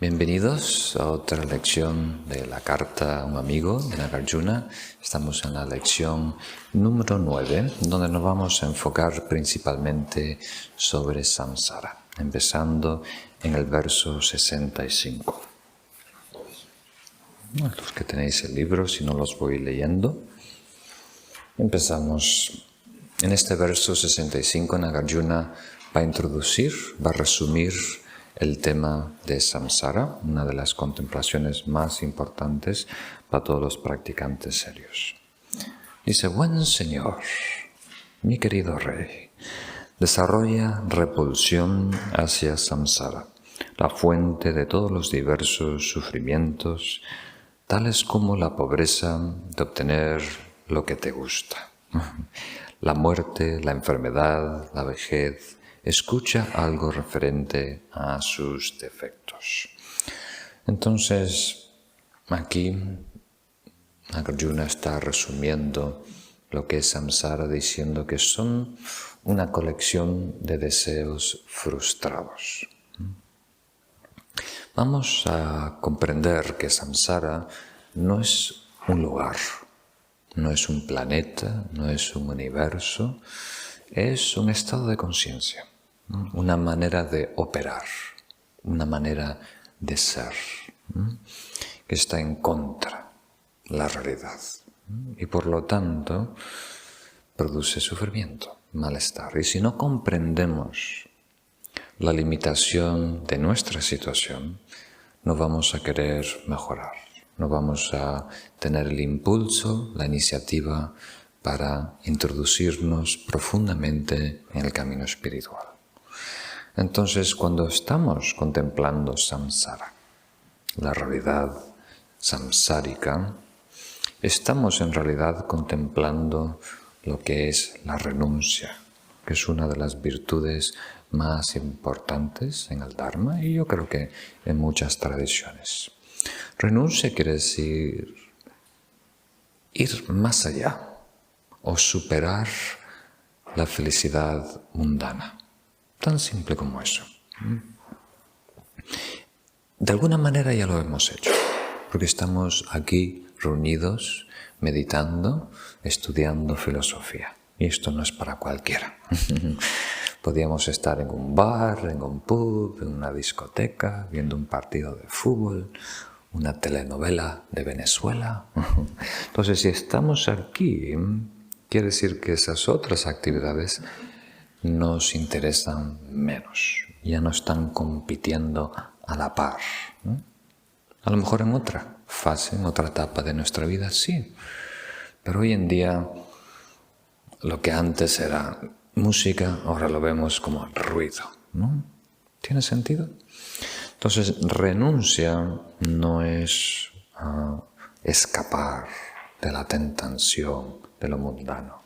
Bienvenidos a otra lección de la carta a un amigo de Nagarjuna. Estamos en la lección número 9, donde nos vamos a enfocar principalmente sobre samsara, empezando en el verso 65. Los que tenéis el libro, si no los voy leyendo. Empezamos. En este verso 65, Nagarjuna va a introducir, va a resumir el tema de samsara, una de las contemplaciones más importantes para todos los practicantes serios. Dice: buen señor, mi querido rey, desarrolla repulsión hacia samsara, la fuente de todos los diversos sufrimientos, tales como la pobreza de obtener lo que te gusta, la muerte, la enfermedad, la vejez. Escucha algo referente a sus defectos. Entonces, aquí Nagarjuna está resumiendo lo que es samsara, diciendo que son una colección de deseos frustrados. Vamos a comprender que samsara no es un lugar, no es un planeta, no es un universo, es un estado de conciencia, una manera de operar, una manera de ser, que está en contra de la realidad y por lo tanto produce sufrimiento, malestar. Y si no comprendemos la limitación de nuestra situación, no vamos a querer mejorar, no vamos a tener el impulso, la iniciativa para introducirnos profundamente en el camino espiritual. Entonces, cuando estamos contemplando samsara, la realidad samsárica, estamos en realidad contemplando lo que es la renuncia, que es una de las virtudes más importantes en el Dharma y yo creo que en muchas tradiciones. Renuncia quiere decir ir más allá o superar la felicidad mundana. Tan simple como eso. De alguna manera ya lo hemos hecho, porque estamos aquí reunidos, meditando, estudiando filosofía. Y esto no es para cualquiera. Podríamos estar en un bar, en un pub, en una discoteca, viendo un partido de fútbol, una telenovela de Venezuela. Entonces, si estamos aquí, quiere decir que esas otras actividades nos interesan menos, ya no están compitiendo a la par. A lo mejor en otra fase, en otra etapa de nuestra vida, sí. Pero hoy en día, lo que antes era música, ahora lo vemos como ruido, ¿no? ¿Tiene sentido? Entonces, renuncia no es escapar de la tentación de lo mundano,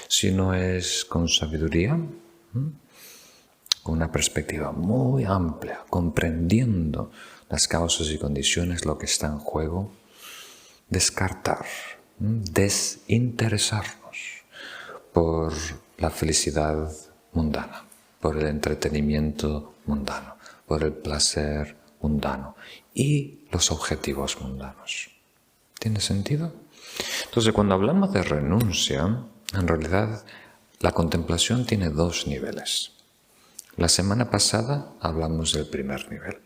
sino es con sabiduría, con una perspectiva muy amplia, comprendiendo las causas y condiciones, lo que está en juego, descartar, desinteresarnos por la felicidad mundana, por el entretenimiento mundano, por el placer mundano y los objetivos mundanos. ¿Tiene sentido? Entonces, cuando hablamos de renuncia, en realidad la contemplación tiene dos niveles. La semana pasada hablamos del primer nivel,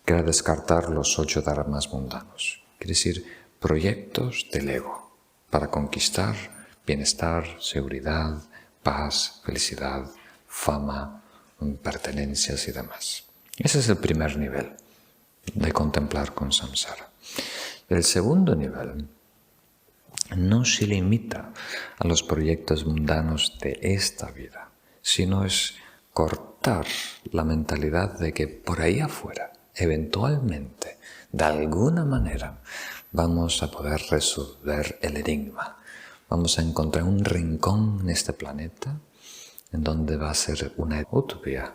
que era descartar los 8 dharmas mundanos, quiere decir proyectos del ego para conquistar bienestar, seguridad, paz, felicidad, fama, pertenencias y demás. Ese es el primer nivel de contemplar con samsara. El segundo nivel no se limita a los proyectos mundanos de esta vida, sino es cortar la mentalidad de que por ahí afuera, eventualmente, de alguna manera, vamos a poder resolver el enigma. Vamos a encontrar un rincón en este planeta en donde va a ser una utopía.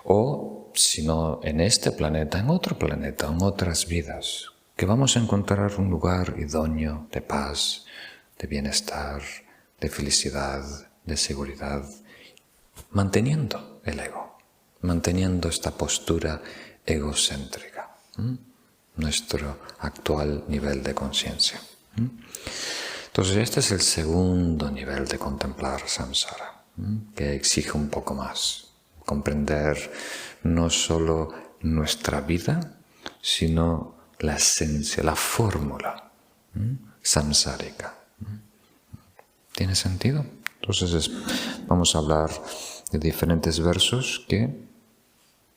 O, si no en este planeta, en otro planeta, en otras vidas, que vamos a encontrar un lugar idóneo de paz, de bienestar, de felicidad, de seguridad, manteniendo el ego, manteniendo esta postura egocéntrica, nuestro actual nivel de conciencia. Entonces este es el segundo nivel de contemplar samsara, que exige un poco más, comprender no solo nuestra vida, sino la esencia, la fórmula samsárica. ¿Tiene sentido? Entonces vamos a hablar de diferentes versos que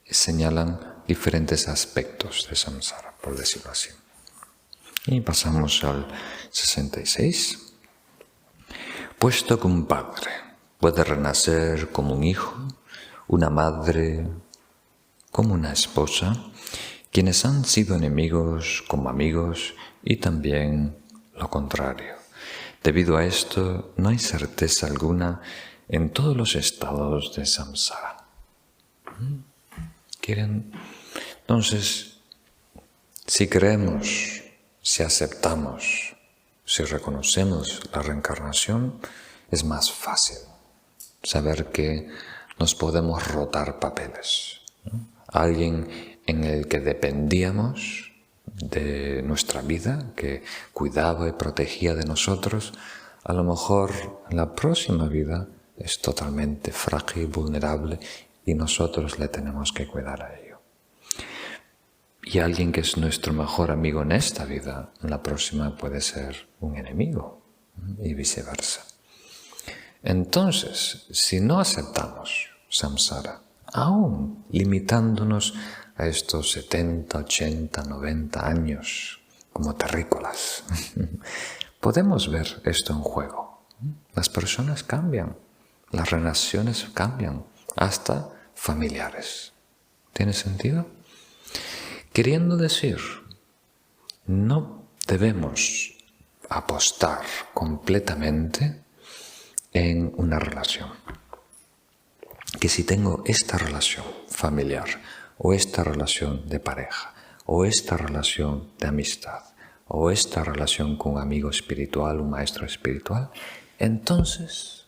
señalan diferentes aspectos de samsara, por decirlo así. Y pasamos al 66. Puesto que un padre puede renacer como un hijo, una madre como una esposa, quienes han sido enemigos como amigos y también lo contrario. Debido a esto, no hay certeza alguna en todos los estados de samsara. Entonces, si creemos, si aceptamos, si reconocemos la reencarnación, es más fácil saber que nos podemos rotar papeles. Alguien en el que dependíamos de nuestra vida, que cuidaba y protegía de nosotros, a lo mejor en la próxima vida es totalmente frágil, vulnerable y nosotros le tenemos que cuidar a ello. Y alguien que es nuestro mejor amigo en esta vida, en la próxima puede ser un enemigo y viceversa. Entonces, si no aceptamos samsara, aún limitándonos a estos 70, 80, 90 años como terrícolas, podemos ver esto en juego. Las personas cambian, las relaciones cambian, hasta familiares. ¿Tiene sentido? Queriendo decir, no debemos apostar completamente en una relación. Que si tengo esta relación familiar, o esta relación de pareja, o esta relación de amistad, o esta relación con un amigo espiritual, un maestro espiritual, entonces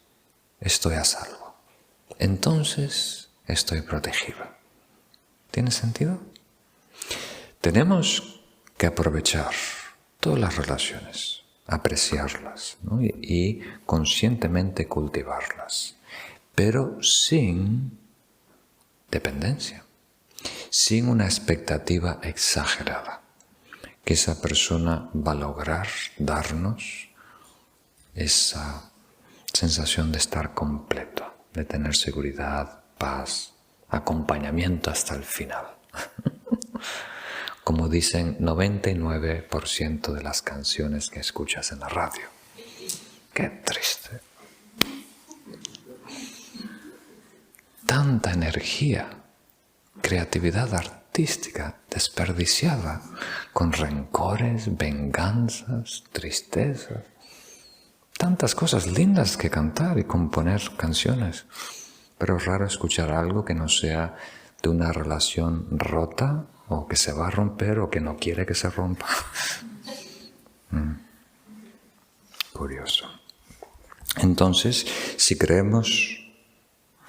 estoy a salvo. Entonces estoy protegida. ¿Tiene sentido? Tenemos que aprovechar todas las relaciones, apreciarlas, ¿no? y conscientemente cultivarlas, pero sin dependencia, sin una expectativa exagerada, que esa persona va a lograr darnos esa sensación de estar completo, de tener seguridad, paz, acompañamiento hasta el final. Como dicen 99% de las canciones que escuchas en la radio. ¡Qué triste! Tanta energía, creatividad artística desperdiciada con rencores, venganzas, tristezas. Tantas cosas lindas que cantar y componer canciones, pero es raro escuchar algo que no sea de una relación rota o que se va a romper o que no quiere que se rompa. Curioso. Entonces, si creemos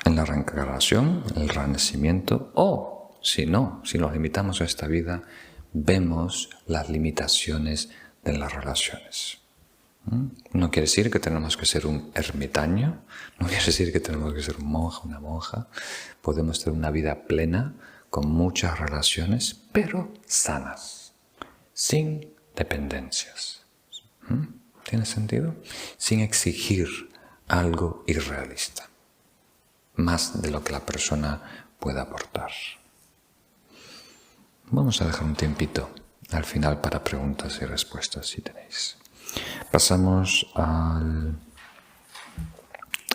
en la reencarnación, en el renacimiento, o si no, si nos limitamos a esta vida, vemos las limitaciones de las relaciones. No quiere decir que tenemos que ser un ermitaño, no quiere decir que tenemos que ser un monje, una monja. Podemos tener una vida plena, con muchas relaciones, pero sanas, sin dependencias. ¿Tiene sentido? Sin exigir algo irrealista, más de lo que la persona pueda aportar. Vamos a dejar un tiempito al final para preguntas y respuestas, si tenéis. Pasamos al...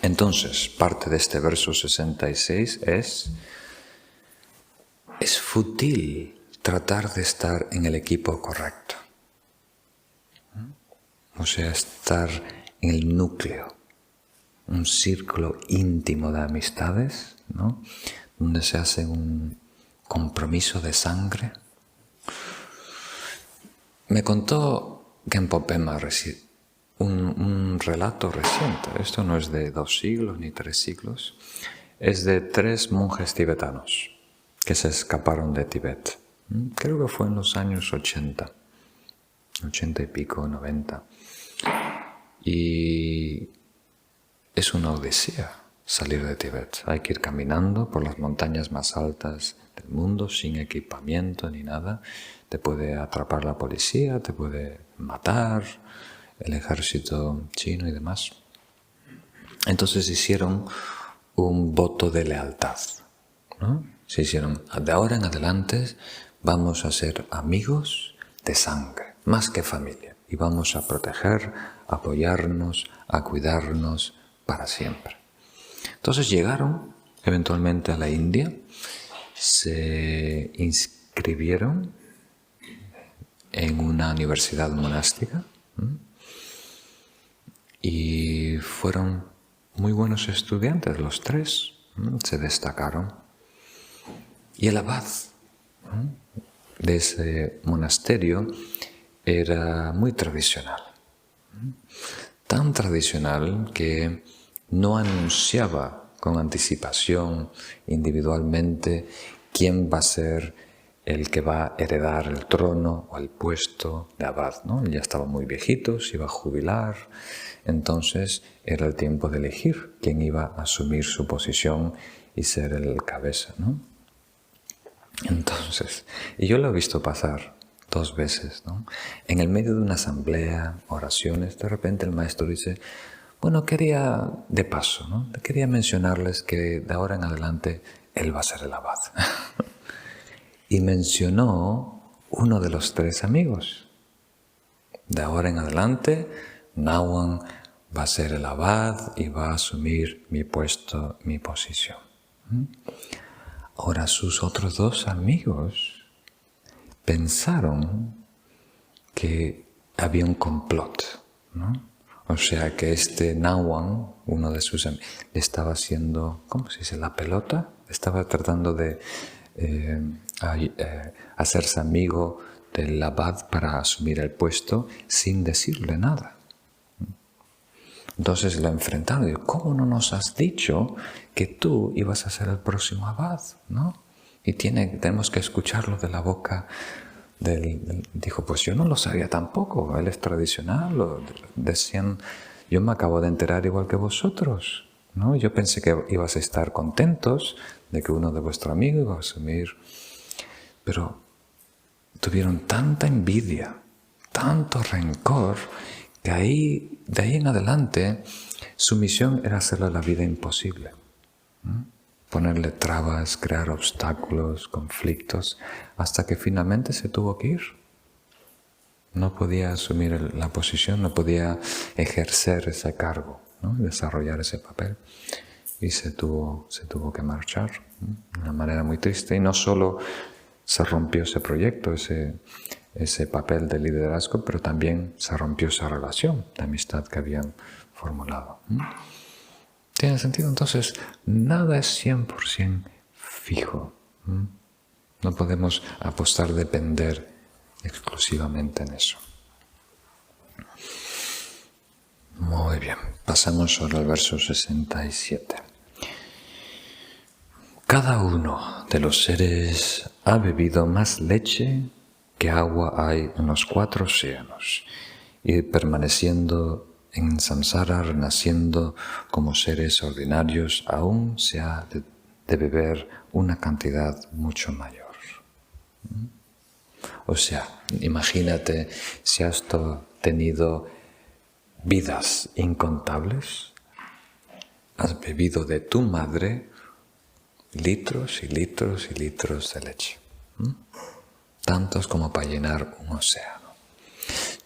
Entonces, parte de este verso 66 es fútil tratar de estar en el equipo correcto. O sea, estar en el núcleo, un círculo íntimo de amistades, ¿no? Donde se hace un compromiso de sangre. Me contó Genpo Pema un relato reciente. Esto no es de 2 siglos ni 3 siglos. Es de 3 monjes tibetanos que se escaparon de Tibet. Creo que fue en los años 80 y pico, 90. Y es una odisea salir de Tibet. Hay que ir caminando por las montañas más altas del mundo sin equipamiento ni nada. Te puede atrapar la policía, te puede matar el ejército chino y demás. Entonces hicieron un voto de lealtad, ¿no? Se hicieron, de ahora en adelante vamos a ser amigos de sangre, más que familia, y vamos a proteger, a apoyarnos, a cuidarnos para siempre. Entonces llegaron eventualmente a la India, se inscribieron en una universidad monástica y fueron muy buenos estudiantes los tres, se destacaron. Y el abad de ese monasterio era muy tradicional, tan tradicional que no anunciaba con anticipación individualmente quién va a ser el que va a heredar el trono o el puesto de abad, ¿no? Él ya estaba muy viejito, se iba a jubilar, entonces era el tiempo de elegir quién iba a asumir su posición y ser el cabeza, ¿no? Entonces, y yo lo he visto pasar 2 veces, ¿no? En el medio de una asamblea, oraciones, de repente el maestro dice, bueno, quería, de paso, ¿no? Quería mencionarles que de ahora en adelante él va a ser el abad. Y mencionó uno de los 3 amigos. De ahora en adelante, Nahuan va a ser el abad y va a asumir mi puesto, mi posición. Ahora sus otros 2 amigos pensaron que había un complot, ¿no? O sea, que este Nahuan, uno de sus amigos, le estaba haciendo, ¿cómo se dice?, la pelota. Estaba tratando de hacerse amigo del abad para asumir el puesto sin decirle nada. Entonces lo enfrentaron y dijo, ¿cómo no nos has dicho que tú ibas a ser el próximo abad, ¿no? Y tenemos que escucharlo de la boca del... Dijo, pues yo no lo sabía tampoco, él es tradicional, lo decían, yo me acabo de enterar igual que vosotros, ¿no? Yo pensé que ibas a estar contentos de que uno de vuestros amigos iba a asumir, pero tuvieron tanta envidia, tanto rencor, que de ahí en adelante su misión era hacerle la vida imposible. Ponerle trabas, crear obstáculos, conflictos, hasta que finalmente se tuvo que ir. No podía asumir la posición, no podía ejercer ese cargo, ¿no? Desarrollar ese papel. Y se tuvo que marchar de una manera muy triste. Y no solo se rompió ese proyecto, ese papel de liderazgo, pero también se rompió esa relación de amistad que habían formulado. ¿Tiene sentido? Entonces, nada es 100% fijo. No podemos apostar, depender exclusivamente en eso. Muy bien, pasamos ahora al verso 67. Cada uno de los seres ha bebido más leche que agua hay en los 4 océanos, y permaneciendo en samsara, renaciendo como seres ordinarios, aún se ha de beber una cantidad mucho mayor. O sea, imagínate si has tenido vidas incontables, has bebido de tu madre litros y litros y litros de leche, tantos como para llenar un océano.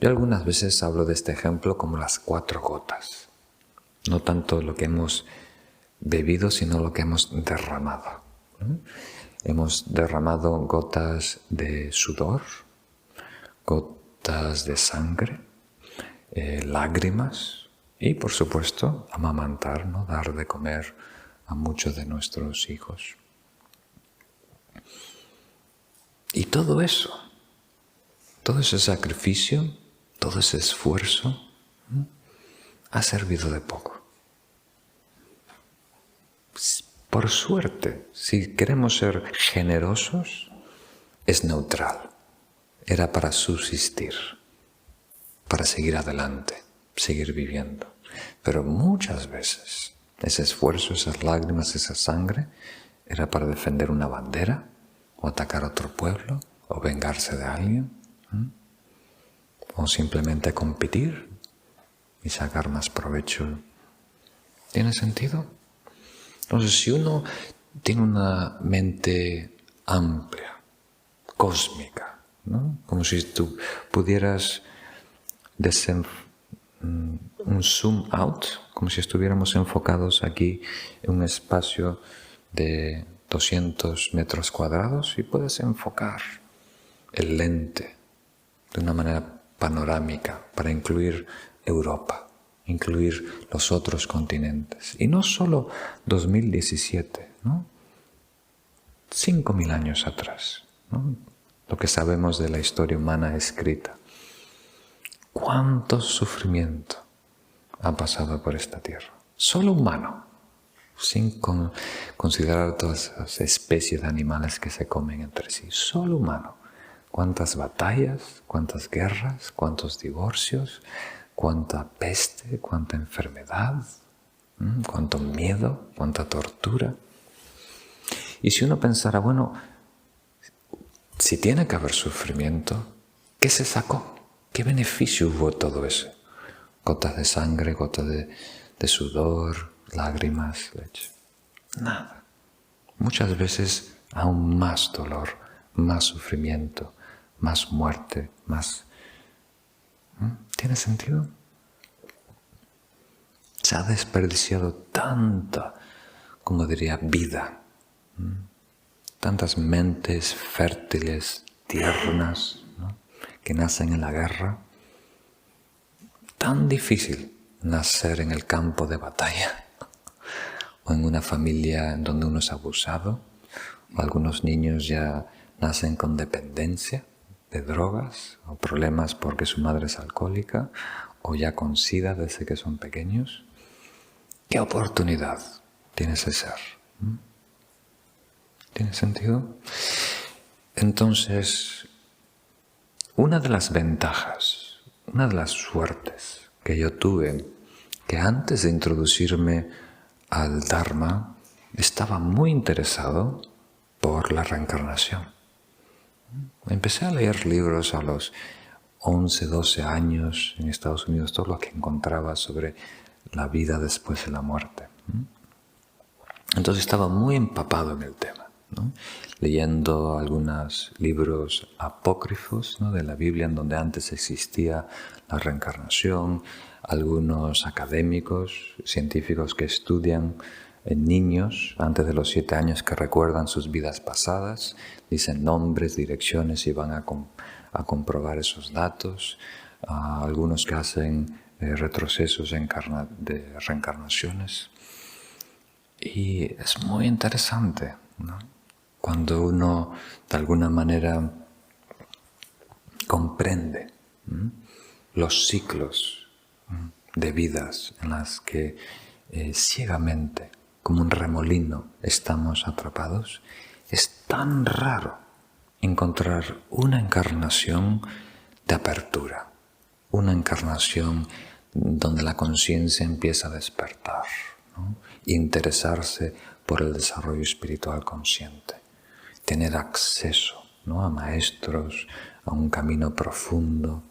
Yo algunas veces hablo de este ejemplo como las 4 gotas, no tanto lo que hemos bebido, sino lo que hemos derramado. Hemos derramado gotas de sudor, gotas de sangre, lágrimas y, por supuesto, amamantar, ¿no? Dar de comer a muchos de nuestros hijos. Y todo eso, todo ese sacrificio, todo ese esfuerzo, ha servido de poco Por suerte, si queremos ser generosos, es neutral. Era para subsistir, para seguir adelante, seguir viviendo. Pero muchas veces ese esfuerzo, esas lágrimas, esa sangre, era para defender una bandera, o atacar a otro pueblo, o vengarse de alguien, o simplemente competir y sacar más provecho. ¿Tiene sentido? Entonces, si uno tiene una mente amplia, cósmica, ¿no? Como si tú pudieras un zoom out, como si estuviéramos enfocados aquí en un espacio de 200 metros cuadrados, y puedes enfocar el lente de una manera panorámica para incluir Europa, incluir los otros continentes. Y no solo 2017, ¿no? 5.000 años atrás, ¿no? Lo que sabemos de la historia humana escrita. ¿Cuánto sufrimiento ha pasado por esta tierra? Solo humano, sin considerar todas las especies de animales que se comen entre sí. Solo humano. Cuántas batallas, cuántas guerras, cuántos divorcios, cuánta peste, cuánta enfermedad, cuánto miedo, cuánta tortura. Y si uno pensara, bueno, si tiene que haber sufrimiento, ¿qué se sacó? ¿Qué beneficio hubo todo eso? Gotas de sangre, gotas de sudor, lágrimas, leche. Nada. Muchas veces aún más dolor, más sufrimiento, más muerte, más... ¿Tiene sentido? Se ha desperdiciado tanta, como diría, vida. Tantas mentes fértiles, tiernas, ¿no? Que nacen en la guerra. Tan difícil nacer en el campo de batalla o en una familia en donde uno es abusado, o algunos niños ya nacen con dependencia de drogas o problemas porque su madre es alcohólica, o ya con SIDA desde que son pequeños. ¿Qué oportunidad tiene ese ser? ¿Tiene sentido? Entonces, una de las ventajas, una de las suertes que yo tuve, que antes de introducirme al Dharma, estaba muy interesado por la reencarnación. Empecé a leer libros a los 11, 12 años en Estados Unidos, todo lo que encontraba sobre la vida después de la muerte. Entonces estaba muy empapado en el tema, ¿no? Leyendo algunos libros apócrifos, ¿no?, de la Biblia, en donde antes existía la reencarnación, algunos académicos, científicos que estudian en niños antes de los 7 años, que recuerdan sus vidas pasadas, dicen nombres, direcciones y van a comprobar esos datos. Algunos que hacen retrocesos de reencarnaciones. Y es muy interesante, ¿no?, cuando uno de alguna manera comprende los ciclos de vidas en las que ciegamente, como un remolino, estamos atrapados. Es tan raro encontrar una encarnación de apertura, una encarnación donde la conciencia empieza a despertar, ¿no?, interesarse por el desarrollo espiritual consciente, tener acceso, ¿no?, a maestros, a un camino profundo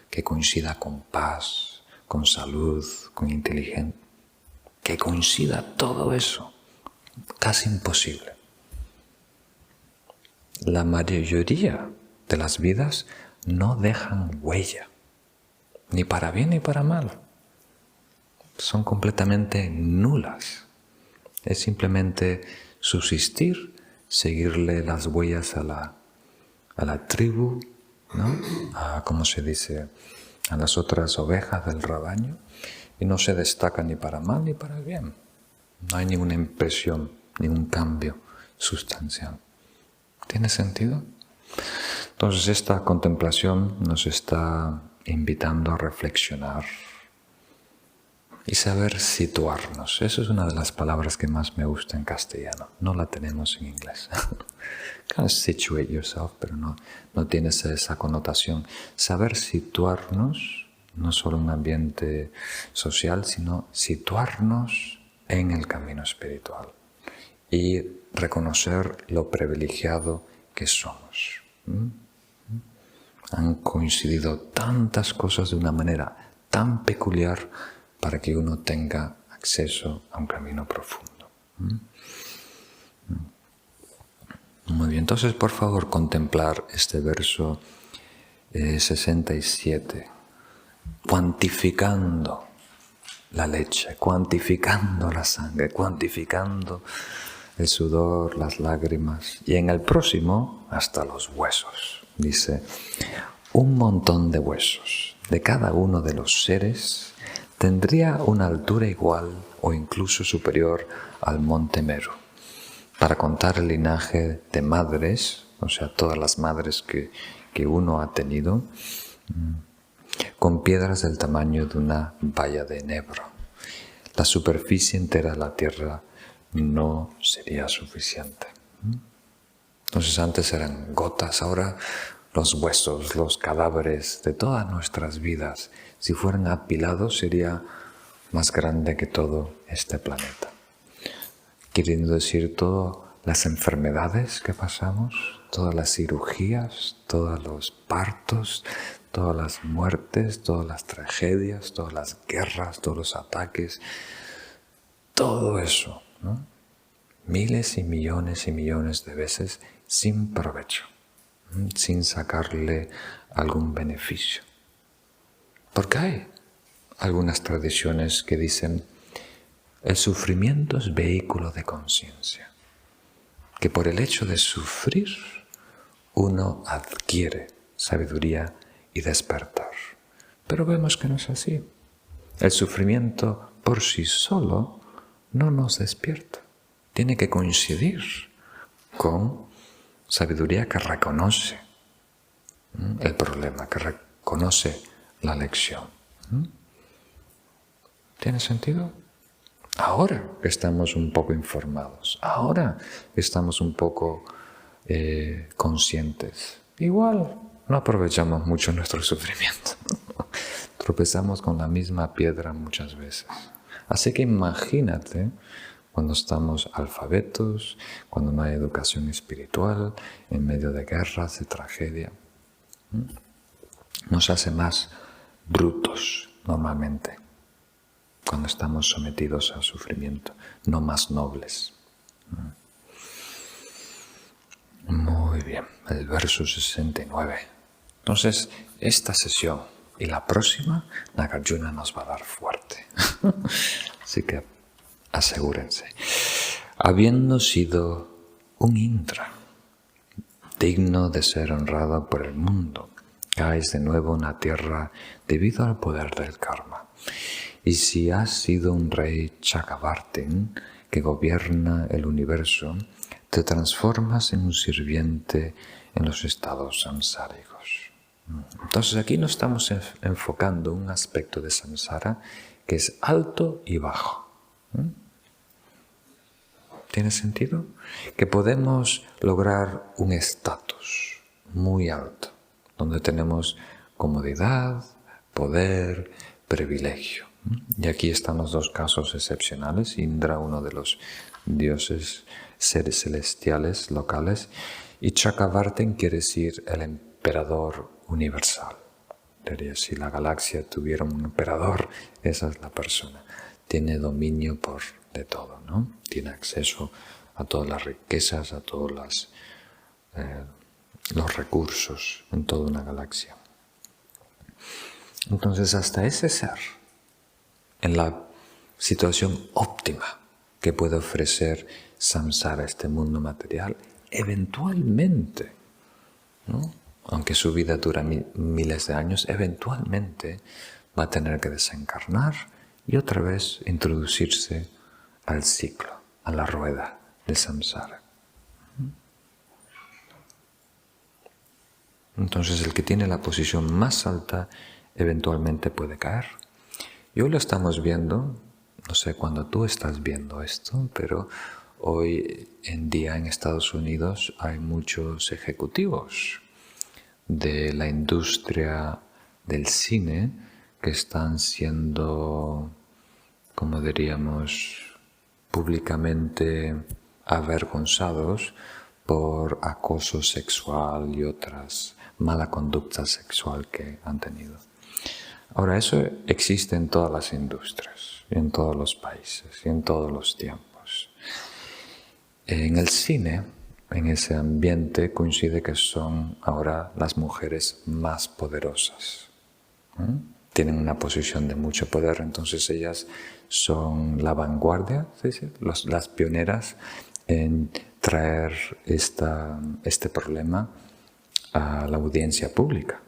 que coincida con paz, con salud, con inteligencia, que coincida todo eso. Casi imposible. La mayoría de las vidas no dejan huella, ni para bien ni para mal. Son completamente nulas. Es simplemente subsistir, seguirle las huellas a la tribu, ¿no?, ¿cómo se dice?, a las otras ovejas del rebaño, y no se destaca ni para mal ni para bien. No hay ninguna impresión, ningún cambio sustancial. ¿Tiene sentido? Entonces esta contemplación nos está invitando a reflexionar y saber situarnos. Eso es una de las palabras que más me gusta en castellano. No la tenemos en inglés. Kind of situate yourself, pero no tiene esa connotación. Saber situarnos, no solo en un ambiente social, sino situarnos en el camino espiritual y reconocer lo privilegiado que somos. Han coincidido tantas cosas de una manera tan peculiar para que uno tenga acceso a un camino profundo. Muy bien, entonces por favor contemplar este verso 67, cuantificando la leche, cuantificando la sangre, cuantificando el sudor, las lágrimas, y en el próximo hasta los huesos. Dice, un montón de huesos de cada uno de los seres tendría una altura igual o incluso superior al monte Meru. Para contar el linaje de madres, o sea, todas las madres que uno ha tenido, con piedras del tamaño de una valla de enebro. La superficie entera de la tierra no sería suficiente. Entonces antes eran gotas, ahora los huesos, los cadáveres de todas nuestras vidas, si fueran apilados, sería más grande que todo este planeta. Queriendo decir todas las enfermedades que pasamos, todas las cirugías, todos los partos, todas las muertes, todas las tragedias, todas las guerras, todos los ataques, todo eso, ¿no? Miles y millones de veces sin provecho, sin sacarle algún beneficio. Porque hay algunas tradiciones que dicen el sufrimiento es vehículo de conciencia, que por el hecho de sufrir uno adquiere sabiduría y despertar. Pero vemos que no es así. El sufrimiento por sí solo no nos despierta. Tiene que coincidir con sabiduría que reconoce el problema, que reconoce la lección. ¿Tiene sentido? Ahora que estamos un poco informados, ahora que estamos un poco conscientes, igual no aprovechamos mucho nuestro sufrimiento. Tropezamos con la misma piedra muchas veces. Así que imagínate cuando estamos alfabetos, cuando no hay educación espiritual, en medio de guerras, de tragedia. Nos hace más brutos normalmente cuando estamos sometidos al sufrimiento, no más nobles. Muy bien, el verso 69. Entonces, esta sesión y la próxima, Nagarjuna nos va a dar fuerte. Así que asegúrense. Habiendo sido un Indra, digno de ser honrado por el mundo, caes de nuevo en la tierra debido al poder del karma. Y si has sido un rey Chakravartin que gobierna el universo, te transformas en un sirviente en los estados samsáricos. Entonces aquí nos estamos enfocando en un aspecto de samsara que es alto y bajo. ¿Tiene sentido? Que podemos lograr un estatus muy alto, donde tenemos comodidad, poder, privilegio. Y aquí están los dos casos excepcionales. Indra, uno de los dioses, seres celestiales locales, y Chakravartin quiere decir el emperador universal. Si la galaxia tuviera un emperador, esa es la persona. Tiene dominio de todo, ¿no? Tiene acceso a todas las riquezas, a todos los recursos en toda una galaxia. Entonces, hasta ese ser, en la situación óptima que puede ofrecer samsara, este mundo material, eventualmente, ¿no? Aunque su vida dura miles de años, eventualmente va a tener que desencarnar y otra vez introducirse al ciclo, a la rueda de samsara. Entonces el que tiene la posición más alta eventualmente puede caer. Y hoy lo estamos viendo, no sé cuándo tú estás viendo esto, pero hoy en día en Estados Unidos hay muchos ejecutivos de la industria del cine que están siendo, como diríamos, públicamente avergonzados por acoso sexual y otras mala conducta sexual que han tenido. Ahora, eso existe en todas las industrias, en todos los países y en todos los tiempos. En el cine, en ese ambiente, coincide que son ahora las mujeres más poderosas. Tienen una posición de mucho poder, entonces ellas son la vanguardia, ¿sí? Las pioneras en traer este problema a la audiencia pública.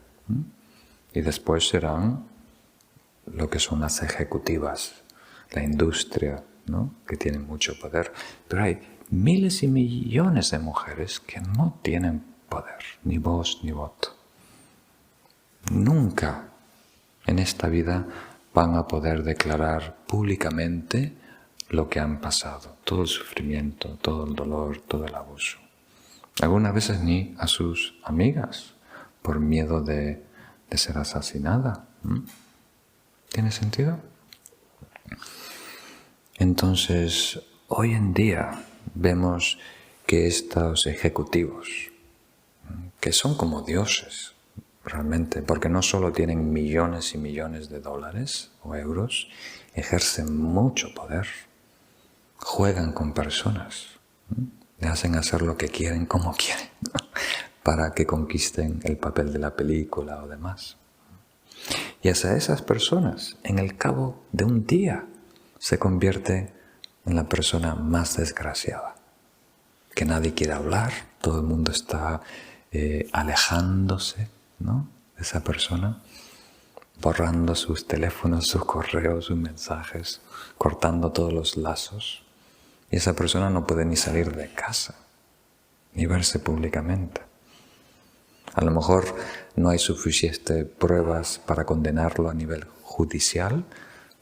Y después serán lo que son las ejecutivas, la industria, ¿no? Que tienen mucho poder. Pero hay miles y millones de mujeres que no tienen poder, ni voz ni voto. Nunca en esta vida van a poder declarar públicamente lo que han pasado, todo el sufrimiento, todo el dolor, todo el abuso. Algunas veces ni a sus amigas, por miedo de ser asesinada. ¿Tiene sentido? Entonces, hoy en día vemos que estos ejecutivos, que son como dioses, realmente, porque no solo tienen millones y millones de dólares o euros, ejercen mucho poder, juegan con personas, le hacen hacer lo que quieren, como quieren, para que conquisten el papel de la película o demás. Y hacia esas personas, en el cabo de un día, se convierte en la persona más desgraciada. Que nadie quiere hablar, todo el mundo está alejándose, ¿no?, de esa persona, borrando sus teléfonos, sus correos, sus mensajes, cortando todos los lazos. Y esa persona no puede ni salir de casa, ni verse públicamente. A lo mejor no hay suficientes pruebas para condenarlo a nivel judicial,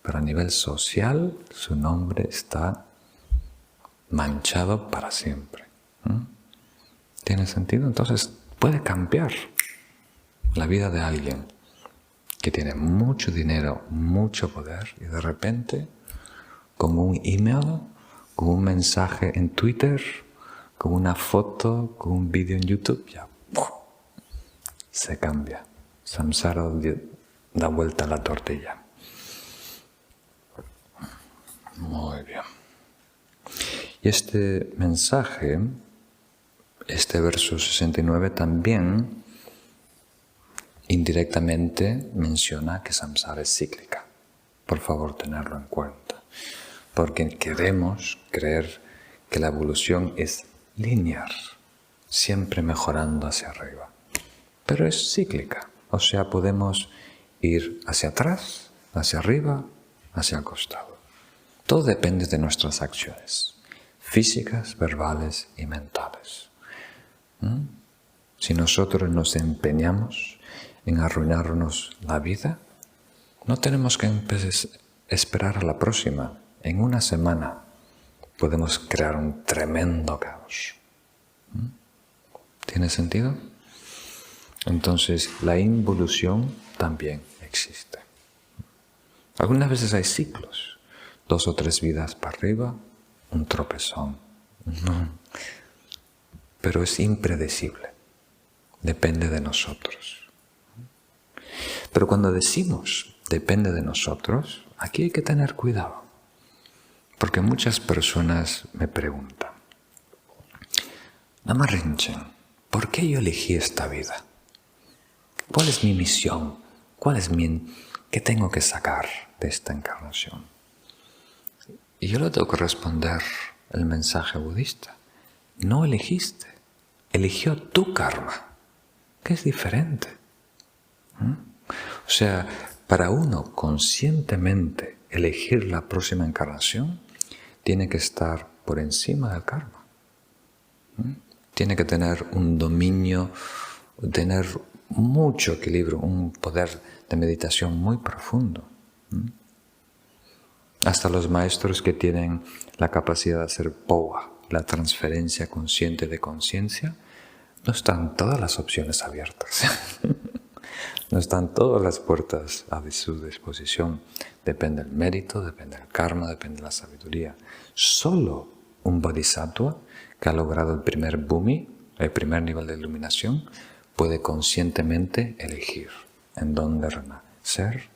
pero a nivel social su nombre está manchado para siempre. ¿Tiene sentido? Entonces puede cambiar la vida de alguien que tiene mucho dinero, mucho poder, y de repente, con un email, con un mensaje en Twitter, con una foto, con un vídeo en YouTube, ya se cambia. Samsara da vuelta a la tortilla. Muy bien. Y este mensaje, este verso 69 también indirectamente menciona que samsara es cíclica. Por favor, tenerlo en cuenta. Porque queremos creer que la evolución es lineal, siempre mejorando hacia arriba. Pero es cíclica, o sea, podemos ir hacia atrás, hacia arriba, hacia el costado. Todo depende de nuestras acciones, físicas, verbales y mentales. Si nosotros nos empeñamos en arruinarnos la vida, no tenemos que esperar a la próxima. En una semana podemos crear un tremendo caos. ¿Tiene sentido? Entonces, la involución también existe. Algunas veces hay ciclos, 2 o 3 vidas para arriba, un tropezón. Pero es impredecible, depende de nosotros. Pero cuando decimos depende de nosotros, aquí hay que tener cuidado. Porque muchas personas me preguntan, Lama Rinchen, ¿por qué yo elegí esta vida? ¿Cuál es mi misión? ¿Qué tengo que sacar de esta encarnación? Y yo le tengo que responder el mensaje budista. No elegiste, eligió tu karma, que es diferente. O sea, para uno conscientemente elegir la próxima encarnación, tiene que estar por encima del karma. Tiene que tener un dominio, tener mucho equilibrio, un poder de meditación muy profundo. Hasta los maestros que tienen la capacidad de hacer POA, la transferencia consciente de conciencia, no están todas las opciones abiertas. No están todas las puertas a su disposición. Depende del mérito, depende del karma, depende de la sabiduría. Solo un bodhisattva que ha logrado el primer bhumi, el primer nivel de iluminación, puede conscientemente elegir en dónde renacer,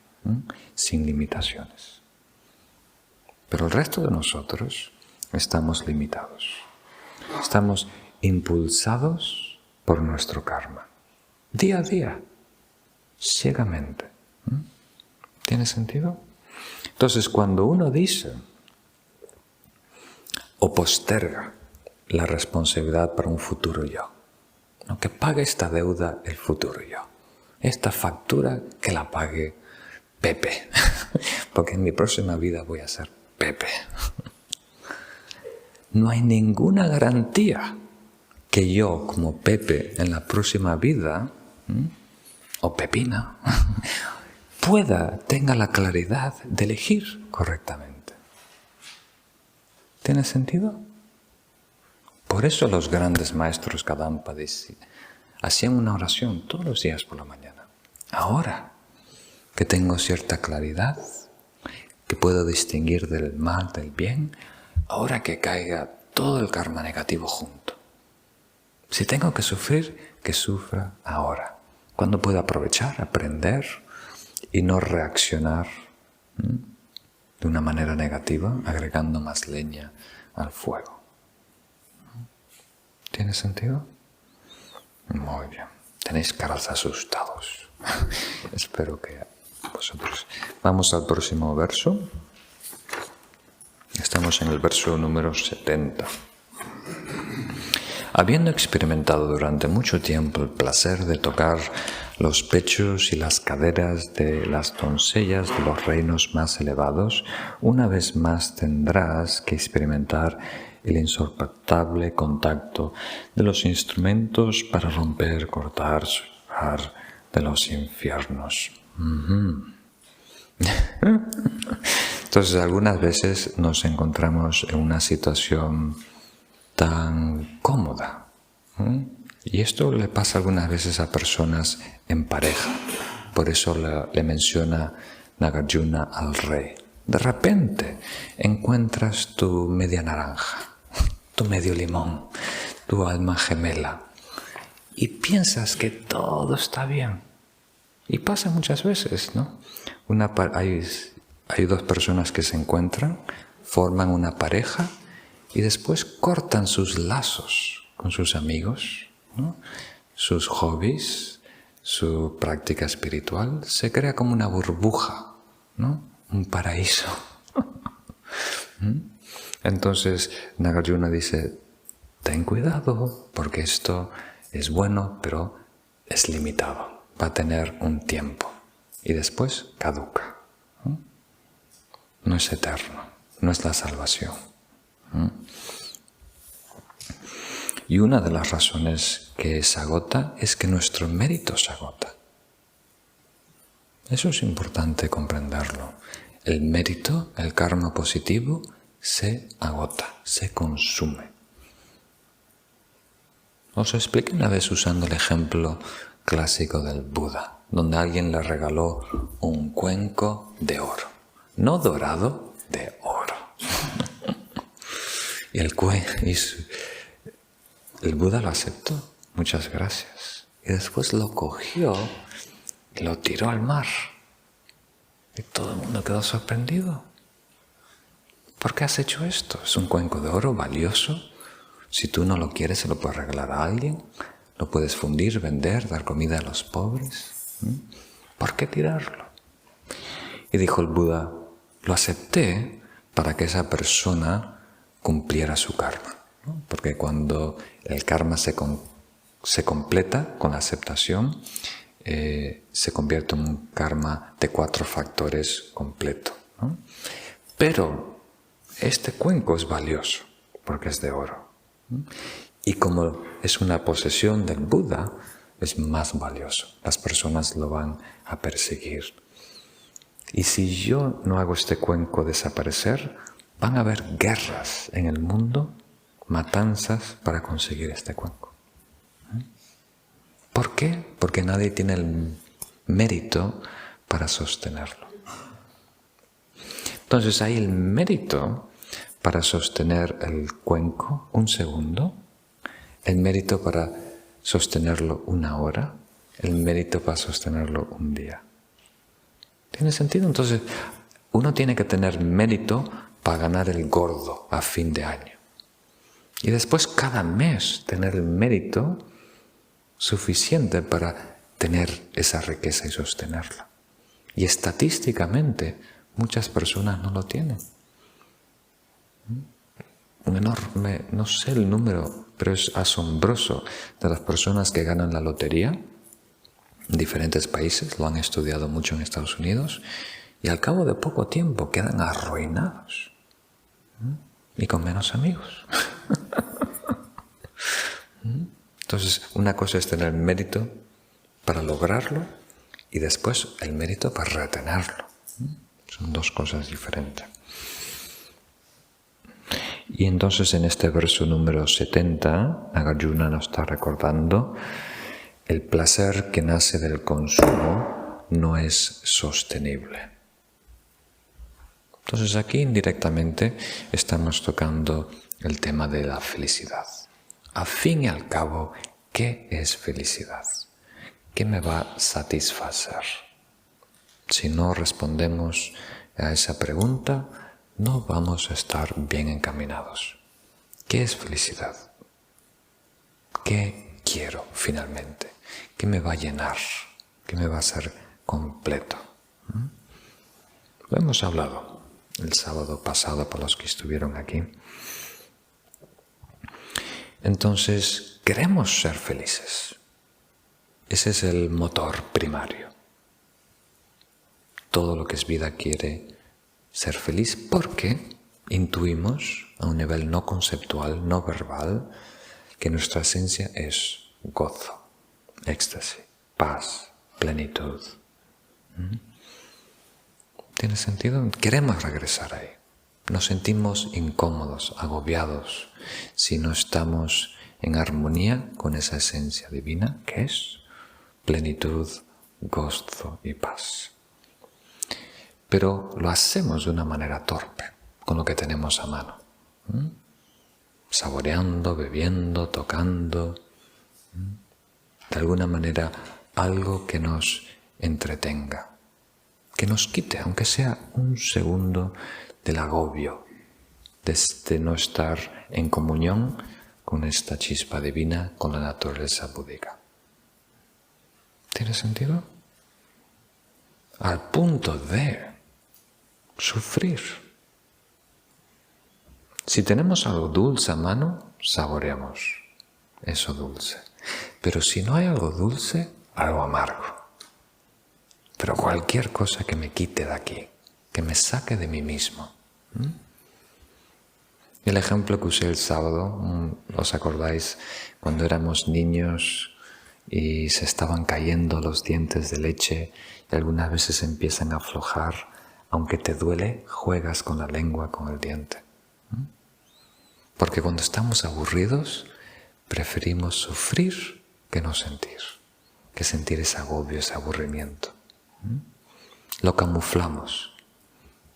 sin limitaciones. Pero el resto de nosotros estamos limitados. Estamos impulsados por nuestro karma. Día a día, ciegamente. ¿Tiene sentido? Entonces, cuando uno dice o posterga la responsabilidad para un futuro yo, ¿no? Que pague esta deuda el futuro yo, esta factura que la pague Pepe, porque en mi próxima vida voy a ser Pepe. No hay ninguna garantía que yo, como Pepe, en la próxima vida, o Pepina, tenga la claridad de elegir correctamente. ¿Tiene sentido? Por eso los grandes maestros Kadampa hacían una oración todos los días por la mañana. Ahora que tengo cierta claridad, que puedo distinguir del mal del bien, ahora que caiga todo el karma negativo junto. Si tengo que sufrir, que sufra ahora. Cuando puedo aprovechar, aprender y no reaccionar de una manera negativa, agregando más leña al fuego. ¿Tiene sentido? Muy bien. Tenéis caras asustados. Espero que vosotros. Vamos al próximo verso. Estamos en el verso número 70. Habiendo experimentado durante mucho tiempo el placer de tocar los pechos y las caderas de las doncellas de los reinos más elevados, una vez más tendrás que experimentar el insoportable contacto de los instrumentos para romper, cortar, sujar de los infiernos. Entonces, algunas veces nos encontramos en una situación tan cómoda. Y esto le pasa algunas veces a personas en pareja. Por eso le menciona Nagarjuna al rey. De repente encuentras tu media naranja, tu medio limón, tu alma gemela. Y piensas que todo está bien. Y pasa muchas veces, ¿no? Hay dos personas que se encuentran, forman una pareja y después cortan sus lazos con sus amigos, ¿no? Sus hobbies, su práctica espiritual. Se crea como una burbuja, ¿no? Un paraíso. Entonces Nagarjuna dice, ten cuidado porque esto es bueno, pero es limitado. Va a tener un tiempo y después caduca. No es eterno, no es la salvación. Y una de las razones que se agota es que nuestro mérito se agota. Eso es importante comprenderlo. El mérito, el karma positivo, se agota, se consume. Os expliqué una vez usando el ejemplo clásico del Buda, donde alguien le regaló un cuenco de oro. No dorado, de oro. Y el Buda lo aceptó. Muchas gracias. Y después lo cogió y lo tiró al mar. Y todo el mundo quedó sorprendido. ¿Por qué has hecho esto? Es un cuenco de oro valioso. Si tú no lo quieres, se lo puedes regalar a alguien. Lo puedes fundir, vender, dar comida a los pobres. ¿Por qué tirarlo? Y dijo el Buda, lo acepté para que esa persona cumpliera su karma, ¿no? Porque cuando el karma se completa con la aceptación, se convierte en un karma de 4 factores completo, ¿no? Pero este cuenco es valioso porque es de oro, ¿no? Y como es una posesión del Buda, es más valioso. Las personas lo van a perseguir. Y si yo no hago este cuenco desaparecer, van a haber guerras en el mundo, matanzas para conseguir este cuenco. ¿Por qué? Porque nadie tiene el mérito para sostenerlo. Entonces hay el mérito para sostener el cuenco un segundo, el mérito para sostenerlo una hora, el mérito para sostenerlo un día. ¿Tiene sentido? Entonces, uno tiene que tener mérito para ganar el gordo a fin de año. Y después cada mes tener el mérito suficiente para tener esa riqueza y sostenerla. Y estadísticamente muchas personas no lo tienen. Un enorme, no sé el número, pero es asombroso de las personas que ganan la lotería en diferentes países, lo han estudiado mucho en Estados Unidos, y al cabo de poco tiempo quedan arruinados y con menos amigos. Entonces, una cosa es tener mérito para lograrlo y después el mérito para retenerlo. Son dos cosas diferentes. Y entonces en este verso número 70, Nagarjuna nos está recordando: el placer que nace del consumo no es sostenible. Entonces aquí indirectamente estamos tocando el tema de la felicidad. A fin y al cabo, ¿qué es felicidad? ¿Qué me va a satisfacer? Si no respondemos a esa pregunta, no vamos a estar bien encaminados. ¿Qué es felicidad? ¿Qué quiero finalmente? ¿Qué me va a llenar? ¿Qué me va a hacer completo? Lo hemos hablado el sábado pasado para los que estuvieron aquí. Entonces, queremos ser felices. Ese es el motor primario. Todo lo que es vida quiere ser feliz porque intuimos a un nivel no conceptual, no verbal, que nuestra esencia es gozo, éxtasis, paz, plenitud. ¿Tiene sentido? Queremos regresar ahí. Nos sentimos incómodos, agobiados, si no estamos en armonía con esa esencia divina que es plenitud, gozo y paz. Pero lo hacemos de una manera torpe, con lo que tenemos a mano. Saboreando, bebiendo, tocando. De alguna manera, algo que nos entretenga, que nos quite, aunque sea un segundo, del agobio, de no estar en comunión con esta chispa divina, con la naturaleza búdica. ¿Tiene sentido? Al punto de sufrir. Si tenemos algo dulce a mano, saboreamos eso dulce. Pero si no hay algo dulce, algo amargo. Pero cualquier cosa que me quite de aquí, que me saque de mí mismo. El ejemplo que usé el sábado, ¿os acordáis? Cuando éramos niños y se estaban cayendo los dientes de leche y algunas veces empiezan a aflojar, aunque te duele, juegas con la lengua, con el diente. Porque cuando estamos aburridos, preferimos sufrir que no sentir, que sentir ese agobio, ese aburrimiento. Lo camuflamos,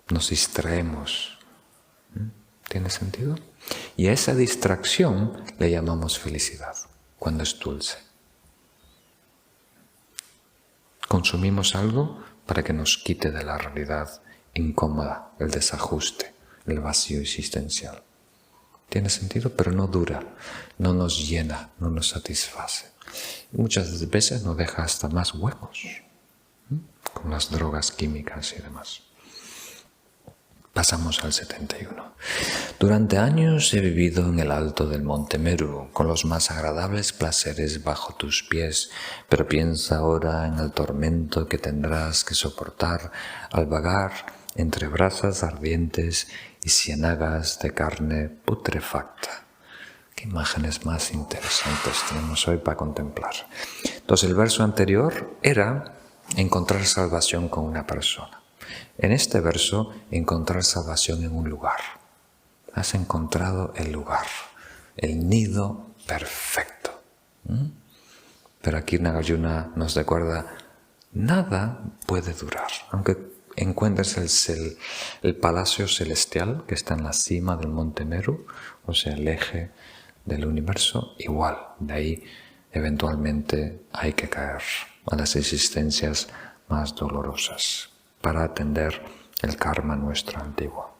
nos distraemos. ¿Tiene sentido? Y a esa distracción le llamamos felicidad, cuando es dulce. Consumimos algo para que nos quite de la realidad incómoda, el desajuste, el vacío existencial. Tiene sentido, pero no dura, no nos llena, no nos satisface. Muchas veces nos deja hasta más huecos, con las drogas químicas y demás. Pasamos al 71. Durante años he vivido en el alto del monte Meru, con los más agradables placeres bajo tus pies, pero piensa ahora en el tormento que tendrás que soportar al vagar entre brasas ardientes y ciénagas de carne putrefacta. Qué imágenes más interesantes tenemos hoy para contemplar. Entonces el verso anterior era encontrar salvación con una persona. En este verso, encontrar salvación en un lugar. Has encontrado el lugar, el nido perfecto. Pero aquí Nagarjuna nos recuerda, nada puede durar. Aunque encuentres el palacio celestial que está en la cima del monte Meru, o sea, el eje del universo, igual, de ahí eventualmente hay que caer a las existencias más dolorosas para atender el karma nuestro antiguo.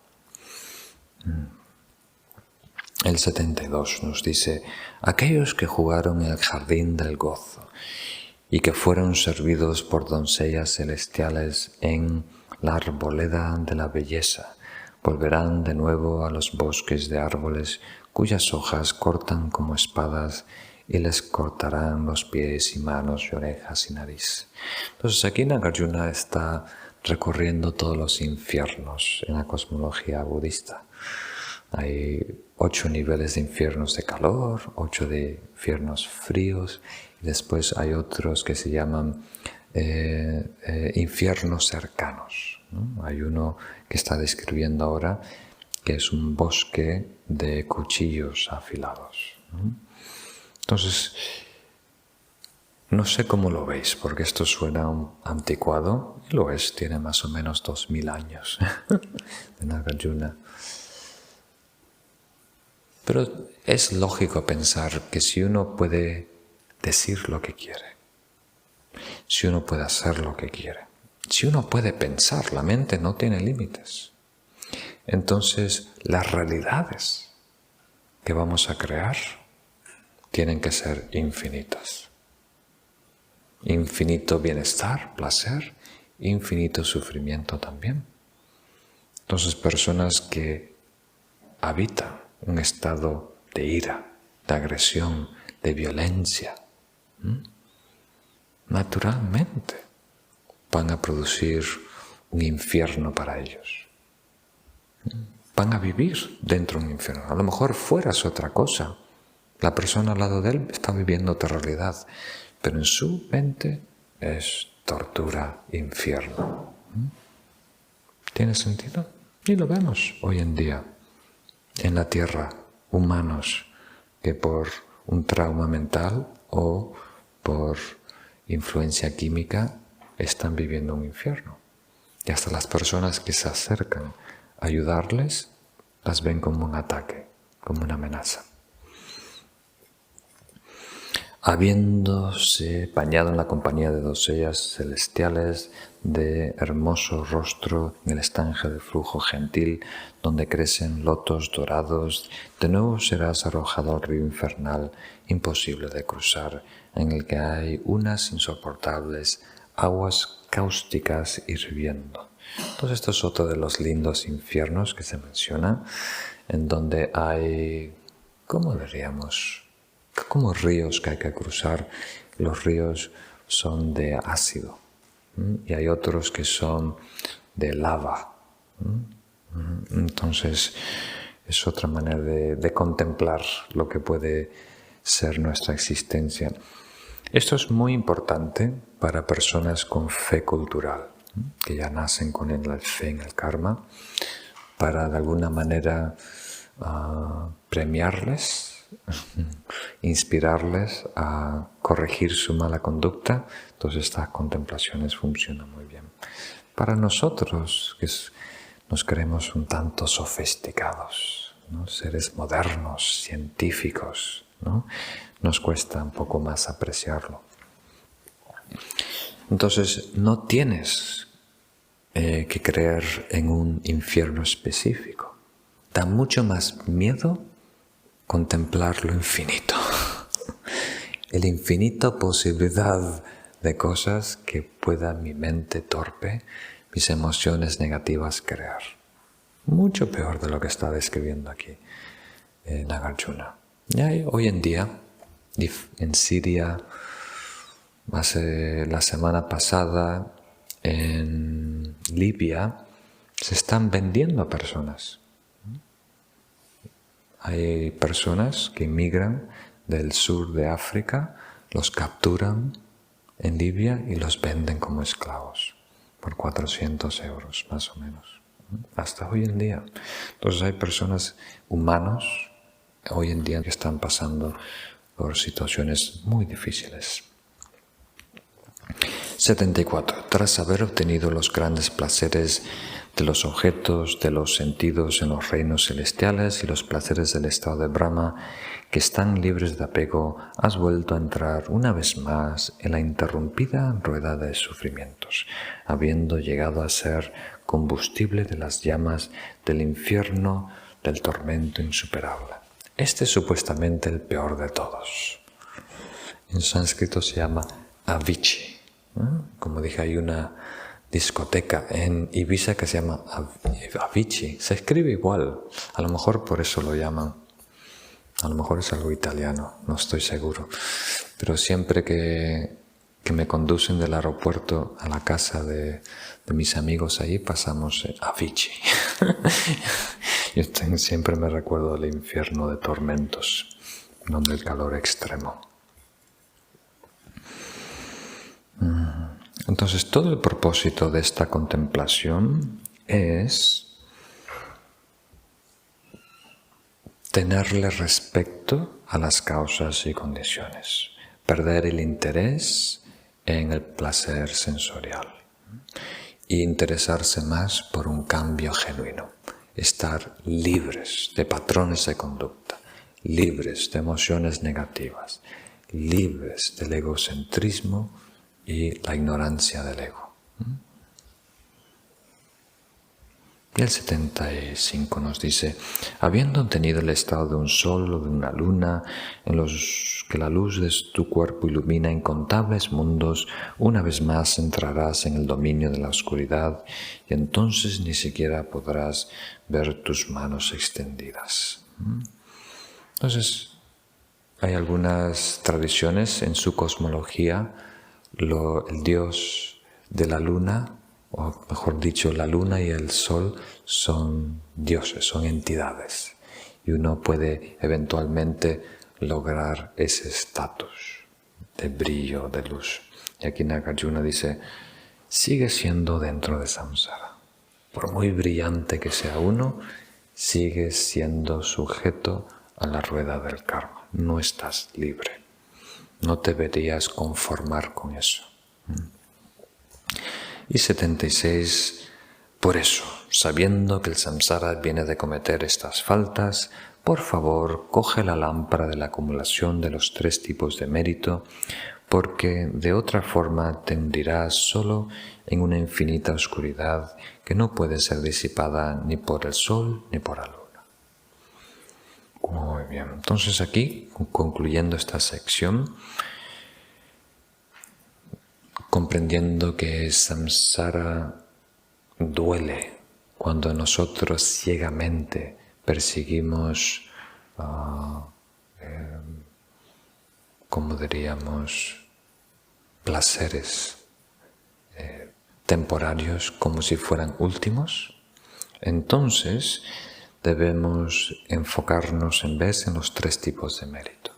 El 72 nos dice, aquellos que jugaron en el jardín del gozo y que fueron servidos por doncellas celestiales en la arboleda de la belleza, volverán de nuevo a los bosques de árboles cuyas hojas cortan como espadas y les cortarán los pies y manos y orejas y nariz. Entonces aquí Nagarjuna está recorriendo todos los infiernos en la cosmología budista. Hay 8 niveles de infiernos de calor, 8 de infiernos fríos, y después hay otros que se llaman infiernos cercanos, ¿no? Hay uno que está describiendo ahora que es un bosque de cuchillos afilados, ¿no? Entonces, no sé cómo lo veis, porque esto suena anticuado, y lo es, tiene más o menos 2000 años de Nagarjuna. Pero es lógico pensar que si uno puede decir lo que quiere, si uno puede hacer lo que quiere, si uno puede pensar, la mente no tiene límites, entonces las realidades que vamos a crear tienen que ser infinitas. Infinito bienestar, placer, infinito sufrimiento también. Entonces, personas que habitan un estado de ira, de agresión, de violencia, naturalmente van a producir un infierno para ellos. Van a vivir dentro de un infierno. A lo mejor fuera es otra cosa. La persona al lado de él está viviendo otra realidad, pero en su mente es tortura, infierno. ¿Tiene sentido? Y lo vemos hoy en día en la Tierra, humanos que por un trauma mental o por influencia química están viviendo un infierno. Y hasta las personas que se acercan a ayudarles las ven como un ataque, como una amenaza. Habiéndose bañado en la compañía de doncellas celestiales de hermoso rostro en el estanque de flujo gentil donde crecen lotos dorados, de nuevo serás arrojado al río infernal imposible de cruzar, en el que hay unas insoportables aguas cáusticas hirviendo. Entonces esto es otro de los lindos infiernos que se menciona, en donde hay, ¿cómo diríamos?, como ríos que hay que cruzar. Los ríos son de ácido y hay otros que son de lava. Entonces es otra manera de contemplar lo que puede ser nuestra existencia. Esto es muy importante para personas con fe cultural, que ya nacen con la fe en el karma, para de alguna manera premiarles, inspirarles a corregir su mala conducta. Entonces estas contemplaciones funcionan muy bien. Para nosotros, que nos creemos un tanto sofisticados, ¿no?, seres modernos, científicos, ¿no?, nos cuesta un poco más apreciarlo. Entonces no tienes que creer en un infierno específico. Da mucho más miedo contemplar lo infinito. El infinito posibilidad de cosas que pueda mi mente torpe, mis emociones negativas crear. Mucho peor de lo que está describiendo aquí Nagarjuna. Ya hoy en día, en Siria, la semana pasada, en Libia, se están vendiendo personas. Hay personas que emigran del sur de África, los capturan en Libia y los venden como esclavos. por 400 euros, más o menos. Hasta hoy en día. Entonces hay personas, humanos, hoy en día que están pasando por situaciones muy difíciles. 74. Tras haber obtenido los grandes placeres de los objetos, de los sentidos en los reinos celestiales y los placeres del estado de Brahma, que están libres de apego, has vuelto a entrar una vez más en la interrumpida rueda de sufrimientos, habiendo llegado a ser combustible de las llamas del infierno, del tormento insuperable. Este es supuestamente el peor de todos. En sánscrito se llama Avicii. Como dije, hay una discoteca en Ibiza que se llama Avicii. Se escribe igual. A lo mejor por eso lo llaman. A lo mejor es algo italiano, no estoy seguro. Pero siempre que me conducen del aeropuerto a la casa de mis amigos allí, pasamos Avicii. Yo siempre me recuerdo del infierno de tormentos, donde el calor extremo. Entonces, todo el propósito de esta contemplación es tenerle respeto a las causas y condiciones, perder el interés en el placer sensorial e interesarse más por un cambio genuino, estar libres de patrones de conducta, libres de emociones negativas, libres del egocentrismo y la ignorancia del ego. Y el 75 nos dice, habiendo obtenido el estado de un sol o de una luna, en los que la luz de tu cuerpo ilumina incontables mundos, una vez más entrarás en el dominio de la oscuridad y entonces ni siquiera podrás ver tus manos extendidas. Entonces, hay algunas tradiciones en su cosmología. El dios de la luna, o mejor dicho, la luna y el sol son dioses, son entidades. Y uno puede eventualmente lograr ese estatus de brillo, de luz. Y aquí Nagarjuna dice, sigue siendo dentro de samsara. Por muy brillante que sea uno, sigue siendo sujeto a la rueda del karma. No estás libre. No te deberías conformar con eso. Y 76. Por eso, sabiendo que el samsara viene de cometer estas faltas, por favor, coge la lámpara de la acumulación de los 3 tipos de mérito, porque de otra forma te hundirás solo en una infinita oscuridad que no puede ser disipada ni por el sol ni por la luna. Muy bien, entonces aquí, concluyendo esta sección, comprendiendo que samsara duele cuando nosotros ciegamente perseguimos, como diríamos, placeres temporarios como si fueran últimos, entonces debemos enfocarnos en vez en los 3 tipos de mérito.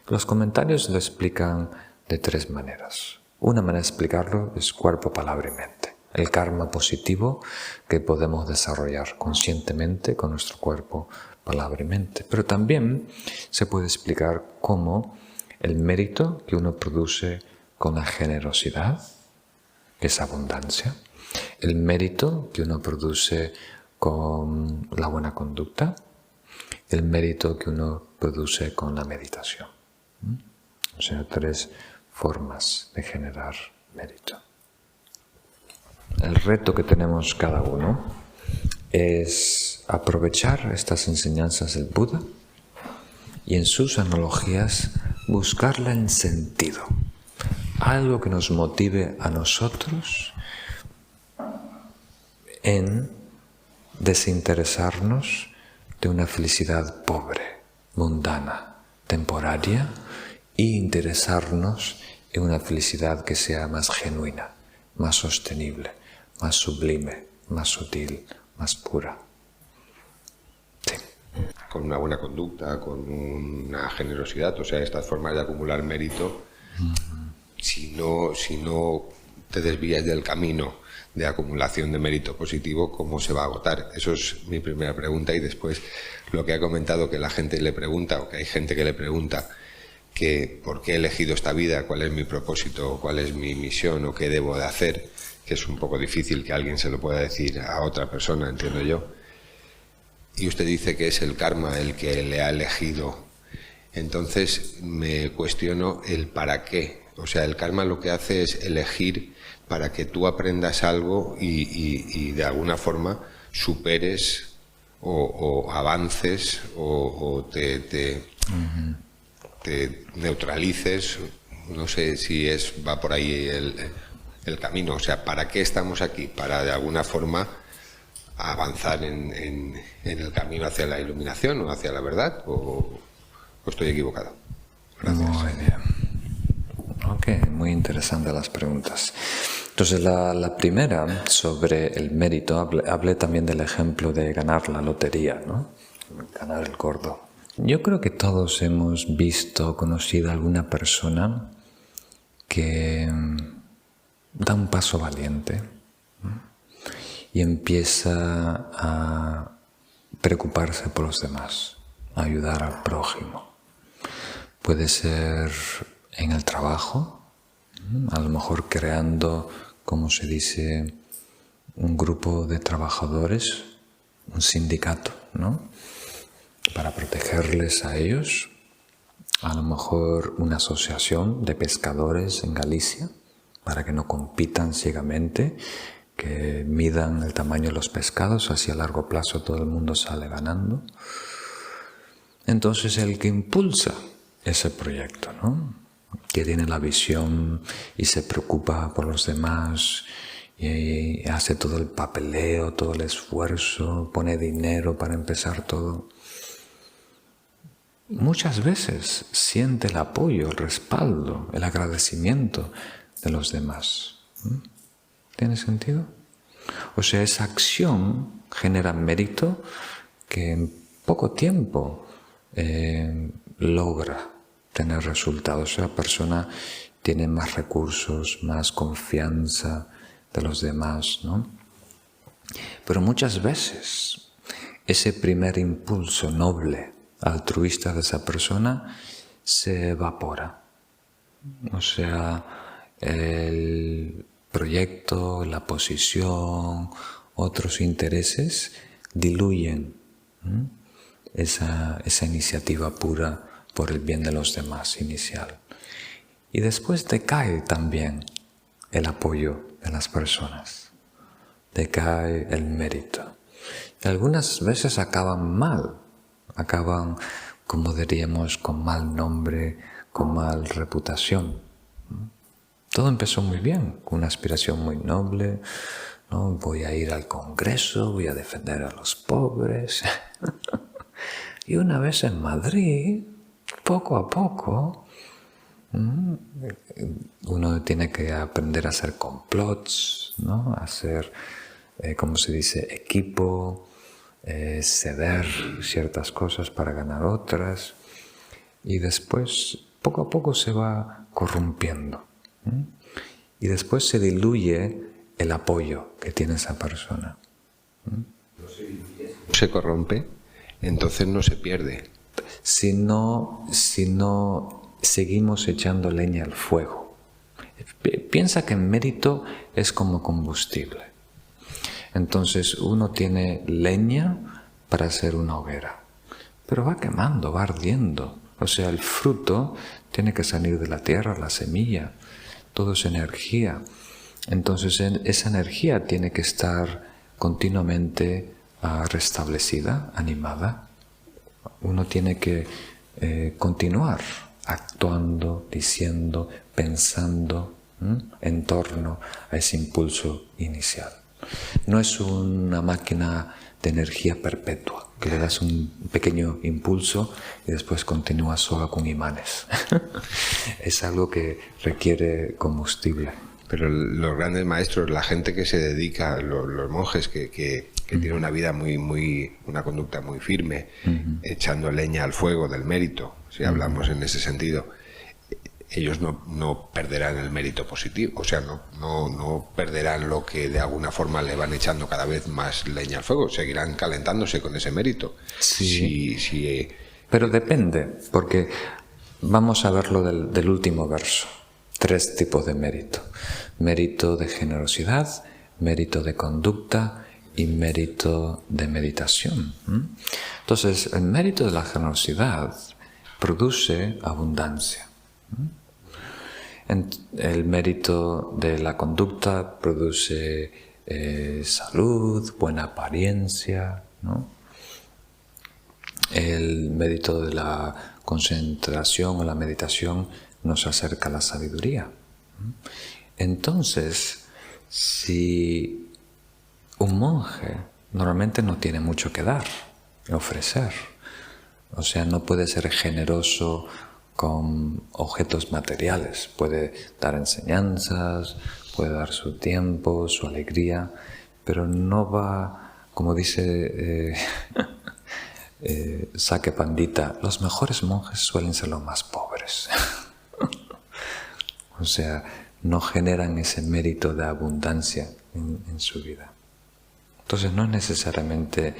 Los comentarios lo explican de 3 maneras. Una manera de explicarlo es cuerpo, palabra y mente. El karma positivo que podemos desarrollar conscientemente con nuestro cuerpo, palabra y mente. Pero también se puede explicar como el mérito que uno produce con la generosidad, que es abundancia, el mérito que uno produce con la buena conducta, el mérito que uno produce con la meditación. O sea, 3 formas de generar mérito. El reto que tenemos cada uno es aprovechar estas enseñanzas del Buda y en sus analogías buscarla en sentido, algo que nos motive a nosotros en desinteresarnos de una felicidad pobre, mundana, temporaria, e interesarnos en una felicidad que sea más genuina, más sostenible, más sublime, más sutil, más pura. Sí. Con una buena conducta, con una generosidad, o sea, estas formas de acumular mérito, si no te desvías del camino de acumulación de mérito positivo, ¿cómo se va a agotar? Eso es mi primera pregunta. Y después lo que ha comentado, que la gente le pregunta, o que hay gente que le pregunta, que por qué he elegido esta vida, cuál es mi propósito, cuál es mi misión o qué debo de hacer, que es un poco difícil que alguien se lo pueda decir a otra persona, entiendo yo. Y usted dice que es el karma el que le ha elegido. Entonces me cuestiono el para qué. O sea, el karma lo que hace es elegir para que tú aprendas algo y de alguna forma superes o avances o te neutralices. No sé si va por ahí el camino. O sea, ¿para qué estamos aquí? Para de alguna forma avanzar en el camino hacia la iluminación o hacia la verdad, o estoy equivocado. Gracias. Muy bien. Ok, muy interesantes las preguntas. Entonces, la primera, sobre el mérito, hablé también del ejemplo de ganar la lotería, ¿no? Ganar el gordo. Yo creo que todos hemos visto o conocido a alguna persona que da un paso valiente, ¿no? Y empieza a preocuparse por los demás, a ayudar al prójimo. Puede ser en el trabajo, a lo mejor creando, como se dice, un grupo de trabajadores, un sindicato, ¿no? Para protegerles a ellos. A lo mejor una asociación de pescadores en Galicia, para que no compitan ciegamente, que midan el tamaño de los pescados, así a largo plazo todo el mundo sale ganando. Entonces el que impulsa ese proyecto, ¿no? Que tiene la visión y se preocupa por los demás y hace todo el papeleo, todo el esfuerzo, pone dinero para empezar todo. Muchas veces siente el apoyo, el respaldo, el agradecimiento de los demás. ¿Tiene sentido? O sea, esa acción genera mérito que en poco tiempo logra tener resultados. La persona tiene más recursos, más confianza de los demás, ¿no? Pero muchas veces ese primer impulso noble, altruista de esa persona se evapora. O sea, el proyecto, la posición, otros intereses diluyen esa iniciativa pura por el bien de los demás inicial. Y después decae también el apoyo de las personas, decae el mérito. Y algunas veces acaban mal, acaban, como diríamos, con mal nombre, con mal reputación. Todo empezó muy bien, con una aspiración muy noble, ¿no? Voy a ir al Congreso, voy a defender a los pobres. Y una vez en Madrid, poco a poco, uno tiene que aprender a hacer complots, ¿no? A hacer, como se dice, equipo, ceder ciertas cosas para ganar otras. Y después, poco a poco se va corrompiendo. Y después se diluye el apoyo que tiene esa persona. Se corrompe, entonces no se pierde. Si no seguimos echando leña al fuego. Piensa que el mérito es como combustible. Entonces uno tiene leña para hacer una hoguera, pero va quemando, va ardiendo. O sea, el fruto tiene que salir de la tierra, la semilla, todo es energía. Entonces esa energía tiene que estar continuamente restablecida, animada. Uno tiene que continuar actuando, diciendo, pensando en torno a ese impulso inicial. No es una máquina de energía perpetua, que le das un pequeño impulso y después continúas solo con imanes. Es algo que requiere combustible. Pero los grandes maestros, la gente que se dedica, los monjes que tienen una vida una conducta muy firme, echando leña al fuego del mérito, si hablamos en ese sentido, ellos no perderán el mérito positivo, o sea, no perderán lo que de alguna forma le van echando cada vez más leña al fuego, seguirán calentándose con ese mérito. Sí. Sí, pero depende, porque vamos a verlo del último verso. 3 tipos de mérito: mérito de generosidad, mérito de conducta y mérito de meditación. Entonces, el mérito de la generosidad produce abundancia. El mérito de la conducta produce salud, buena apariencia, ¿no? El mérito de la concentración o la meditación nos acerca a la sabiduría. Entonces, si un monje normalmente no tiene mucho que dar, ofrecer, o sea, no puede ser generoso con objetos materiales, puede dar enseñanzas, puede dar su tiempo, su alegría, pero no va, como dice Saque Pandita, los mejores monjes suelen ser los más pobres. O sea, no generan ese mérito de abundancia en su vida. Entonces no es necesariamente,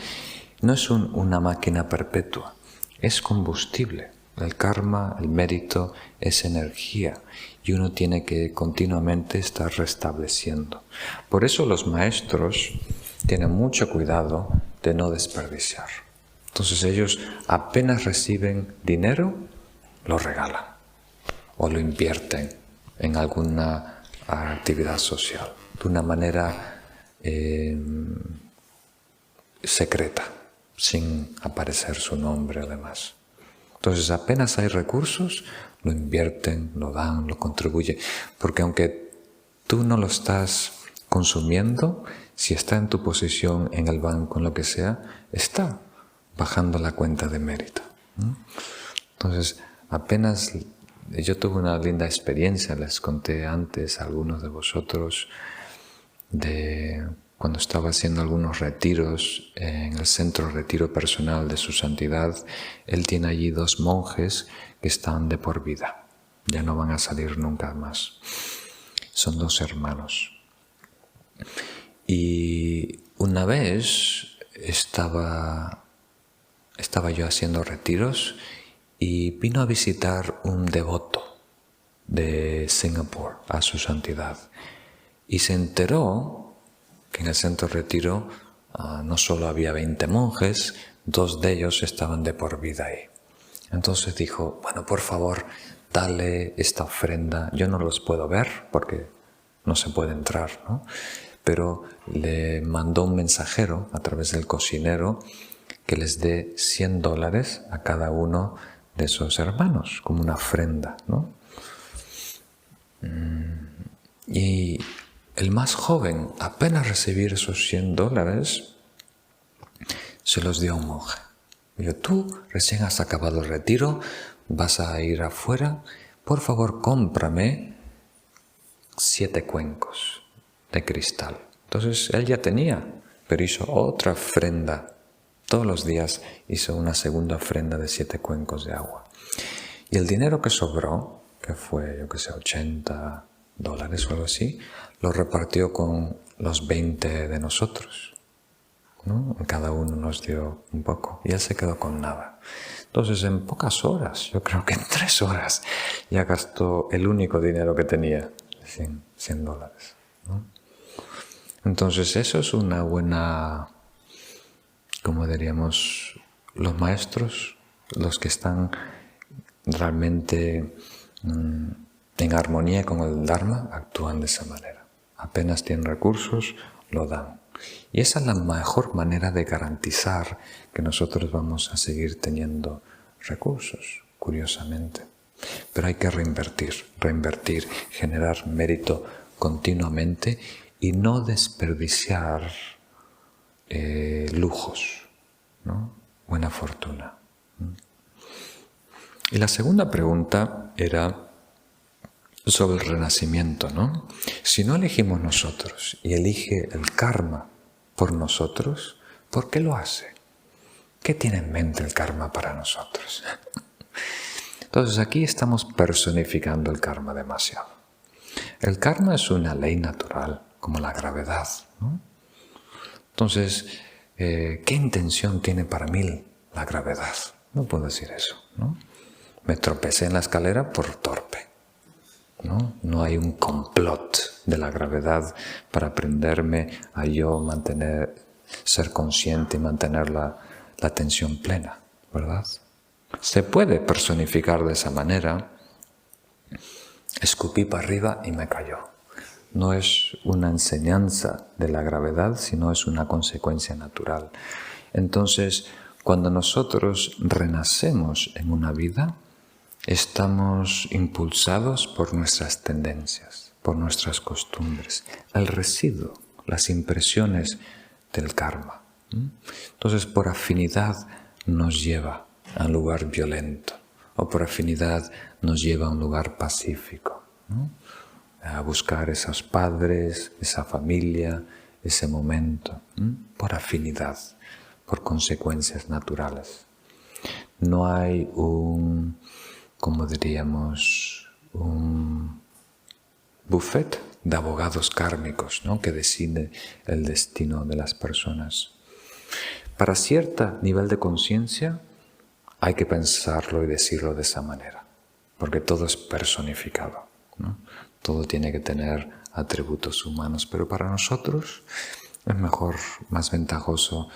no es una máquina perpetua, es combustible. El karma, el mérito, es energía y uno tiene que continuamente estar restableciendo. Por eso los maestros tienen mucho cuidado de no desperdiciar. Entonces ellos apenas reciben dinero, lo regalan o lo invierten en alguna actividad social de una manera secreta, sin aparecer su nombre además. Entonces apenas hay recursos, lo invierten, lo dan, lo contribuyen, porque aunque tú no lo estás consumiendo, si está en tu posición en el banco, en lo que sea, está bajando la cuenta de mérito. Entonces apenas, yo tuve una linda experiencia, les conté antes a algunos de vosotros, de cuando estaba haciendo algunos retiros en el centro retiro personal de su santidad. Él tiene allí 2 monjes que están de por vida, ya no van a salir nunca más. Son 2 hermanos. Y una vez estaba yo haciendo retiros y vino a visitar un devoto de Singapur a su santidad y se enteró que en el centro retiro no solo había 20 monjes, 2 de ellos estaban de por vida ahí. Entonces dijo, bueno, por favor, dale esta ofrenda. Yo no los puedo ver porque no se puede entrar, ¿no? Pero le mandó un mensajero a través del cocinero que les dé $100 a cada uno de esos hermanos, como una ofrenda, ¿no? Y el más joven, apenas recibir esos $100, se los dio a un monje. Dijo, tú recién has acabado el retiro, vas a ir afuera, por favor cómprame 7 cuencos de cristal. Entonces él ya tenía, pero hizo otra ofrenda. Todos los días hizo una segunda ofrenda de 7 cuencos de agua. Y el dinero que sobró, que fue, yo qué sé, $80 o algo así, lo repartió con los 20 de nosotros, ¿no? Cada uno nos dio un poco y él se quedó con nada. Entonces en pocas horas, yo creo que en 3 horas, ya gastó el único dinero que tenía, $100, ¿no? Entonces eso es una buena, como diríamos, los maestros, los que están realmente en armonía con el Dharma, actúan de esa manera. Apenas tienen recursos, lo dan. Y esa es la mejor manera de garantizar que nosotros vamos a seguir teniendo recursos, curiosamente. Pero hay que reinvertir, generar mérito continuamente y no desperdiciar lujos, ¿no? Buena fortuna. Y la segunda pregunta era sobre el renacimiento, ¿no? Si no elegimos nosotros y elige el karma por nosotros, ¿por qué lo hace? ¿Qué tiene en mente el karma para nosotros? Entonces aquí estamos personificando el karma demasiado. El karma es una ley natural, como la gravedad, ¿no? Entonces, ¿qué intención tiene para mí la gravedad? No puedo decir eso, ¿no? Me tropecé en la escalera por torpe, ¿no? No hay un complot de la gravedad para aprenderme a yo ser consciente y mantener la atención plena, ¿verdad? Se puede personificar de esa manera. Escupí para arriba y me cayó. No es una enseñanza de la gravedad, sino es una consecuencia natural. Entonces, cuando nosotros renacemos en una vida, estamos impulsados por nuestras tendencias, por nuestras costumbres, el residuo, las impresiones del karma. Entonces, por afinidad nos lleva a un lugar violento, o por afinidad nos lleva a un lugar pacífico, ¿no? A buscar esos padres, esa familia, ese momento, por afinidad, por consecuencias naturales. No hay un buffet de abogados kármicos, ¿no? Que decide el destino de las personas. Para cierto nivel de conciencia hay que pensarlo y decirlo de esa manera, porque todo es personificado, ¿no? Todo tiene que tener atributos humanos, pero para nosotros es mejor, más ventajoso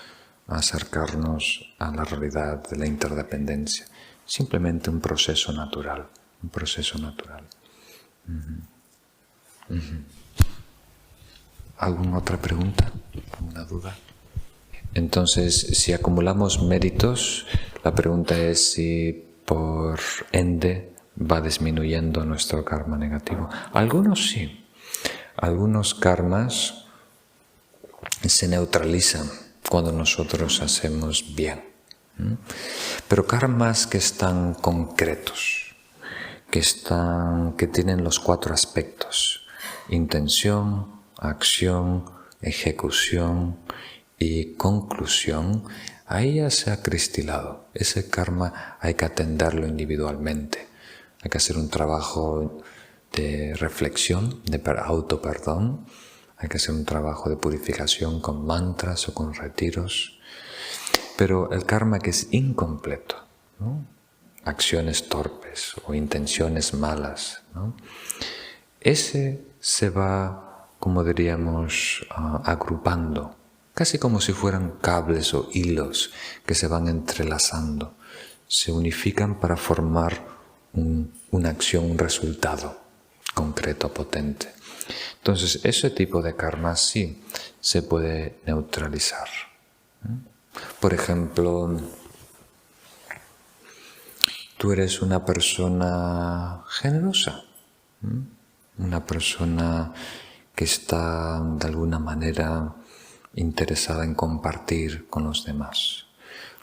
acercarnos a la realidad de la interdependencia. Simplemente un proceso natural, un proceso natural. ¿Alguna otra pregunta? ¿Alguna duda? Entonces, si acumulamos méritos, la pregunta es si por ende va disminuyendo nuestro karma negativo. Algunos sí. Algunos karmas se neutralizan cuando nosotros hacemos bien. Pero karmas que están concretos, que tienen los 4 aspectos: intención, acción, ejecución y conclusión, ahí ya se ha cristalado. Ese karma hay que atenderlo individualmente. Hay que hacer un trabajo de reflexión, de autoperdón. Hay que hacer un trabajo de purificación con mantras o con retiros. Pero el karma que es incompleto, ¿no? Acciones torpes o intenciones malas, ¿no? Ese se va, como diríamos, agrupando, casi como si fueran cables o hilos que se van entrelazando. Se unifican para formar una acción, un resultado concreto, potente. Entonces, ese tipo de karma sí se puede neutralizar. Por ejemplo, tú eres una persona generosa, una persona que está de alguna manera interesada en compartir con los demás.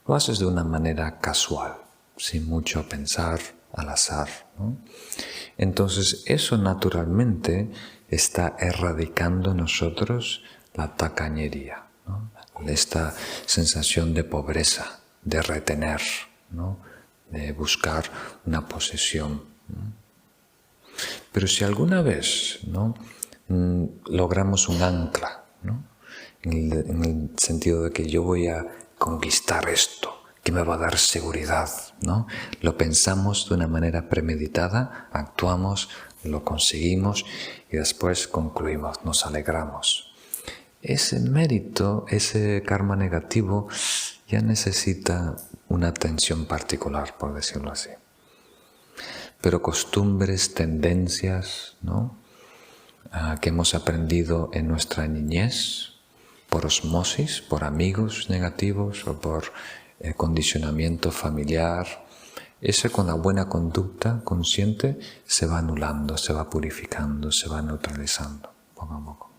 Lo haces de una manera casual, sin mucho pensar, al azar, ¿no? Entonces eso naturalmente está erradicando en nosotros la tacañería, ¿no? Esta sensación de pobreza, de retener, ¿no? De buscar una posesión, ¿no? Pero si alguna vez, ¿no? Logramos un ancla, ¿no? En el sentido de que yo voy a conquistar esto, que me va a dar seguridad, ¿no? Lo pensamos de una manera premeditada, actuamos, lo conseguimos y después concluimos, nos alegramos. Ese mérito, ese karma negativo, ya necesita una atención particular, por decirlo así. Pero costumbres, tendencias, ¿no? Que hemos aprendido en nuestra niñez, por osmosis, por amigos negativos o por condicionamiento familiar, eso con la buena conducta consciente se va anulando, se va purificando, se va neutralizando poco a poco.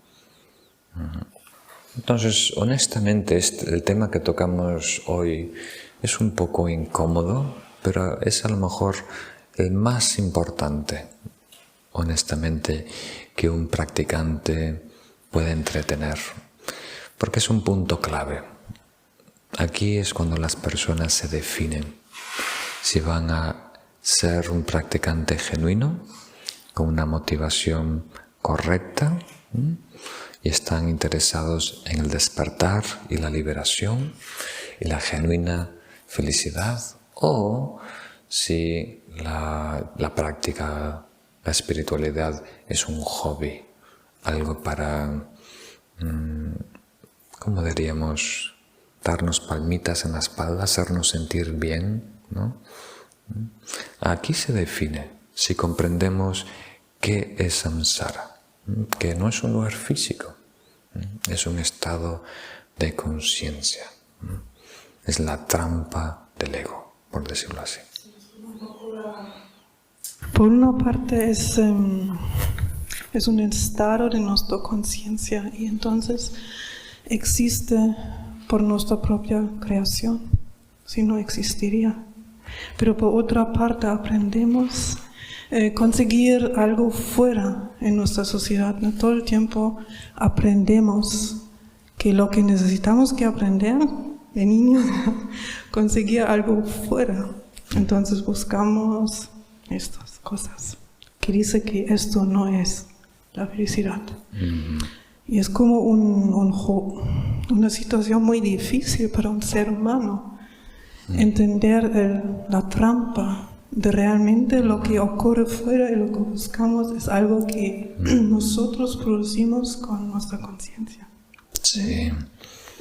Entonces, honestamente, el tema que tocamos hoy es un poco incómodo, pero es a lo mejor el más importante, honestamente, que un practicante puede entretener, porque es un punto clave. Aquí es cuando las personas se definen si van a ser un practicante genuino, con una motivación correcta, y están interesados en el despertar y la liberación y la genuina felicidad, o si la práctica, la espiritualidad es un hobby, algo para, ¿cómo diríamos?, darnos palmitas en la espalda, hacernos sentir bien, ¿no? Aquí se define, si comprendemos qué es samsara, que no es un lugar físico, es un estado de conciencia, es la trampa del ego, por decirlo así. Por una parte es un estado de nuestra conciencia y entonces existe por nuestra propia creación, si no existiría. Pero por otra parte aprendemos conseguir algo fuera en nuestra sociedad, ¿no? Todo el tiempo aprendemos que lo que necesitamos que aprender de niños, conseguir algo fuera. Entonces buscamos estas cosas que dice que esto no es la felicidad. Y es como una situación muy difícil para un ser humano entender la trampa de realmente lo que ocurre fuera y lo que buscamos es algo que nosotros producimos con nuestra conciencia. Sí.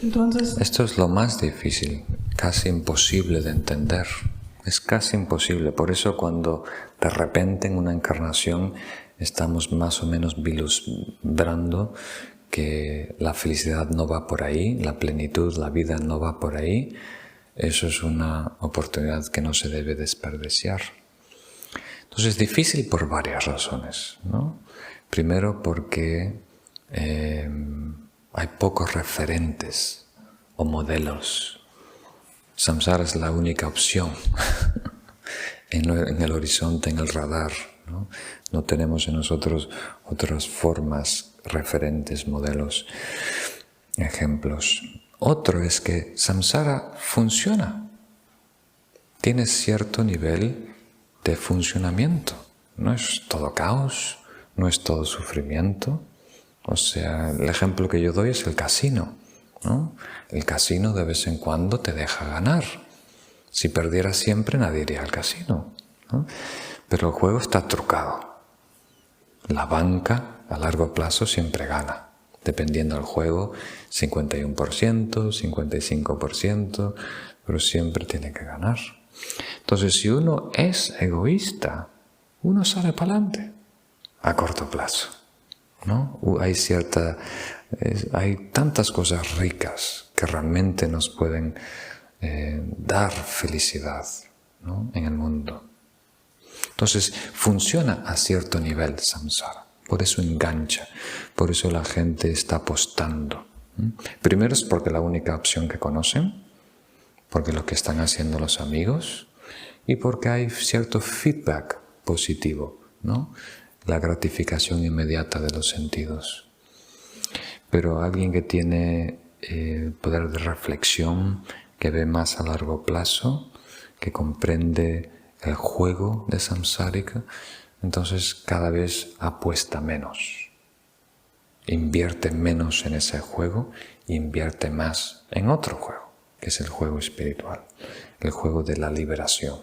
Entonces, esto es lo más difícil, casi imposible de entender. Es casi imposible. Por eso cuando de repente en una encarnación estamos más o menos vislumbrando que la felicidad no va por ahí, la plenitud, la vida no va por ahí, eso es una oportunidad que no se debe desperdiciar. Entonces es difícil por varias razones, ¿no? Primero porque hay pocos referentes o modelos. Samsara es la única opción en el horizonte, en el radar, ¿no? No tenemos en nosotros otras formas, referentes, modelos, ejemplos. Otro es que samsara funciona, tiene cierto nivel de funcionamiento. No es todo caos, no es todo sufrimiento. O sea, el ejemplo que yo doy es el casino, ¿no? El casino de vez en cuando te deja ganar. Si perdieras siempre nadie iría al casino, ¿no? Pero el juego está trucado. La banca a largo plazo siempre gana. Dependiendo del juego, 51%, 55%, pero siempre tiene que ganar. Entonces, si uno es egoísta, uno sale para adelante a corto plazo, ¿no? Hay tantas cosas ricas que realmente nos pueden dar felicidad, ¿no?, en el mundo. Entonces, funciona a cierto nivel samsara. Por eso engancha, por eso la gente está apostando. Primero es porque es la única opción que conocen, porque es lo que están haciendo los amigos y porque hay cierto feedback positivo, ¿no? La gratificación inmediata de los sentidos. Pero alguien que tiene poder de reflexión, que ve más a largo plazo, que comprende el juego de samsárika, entonces cada vez apuesta menos, invierte menos en ese juego e invierte más en otro juego, que es el juego espiritual, el juego de la liberación.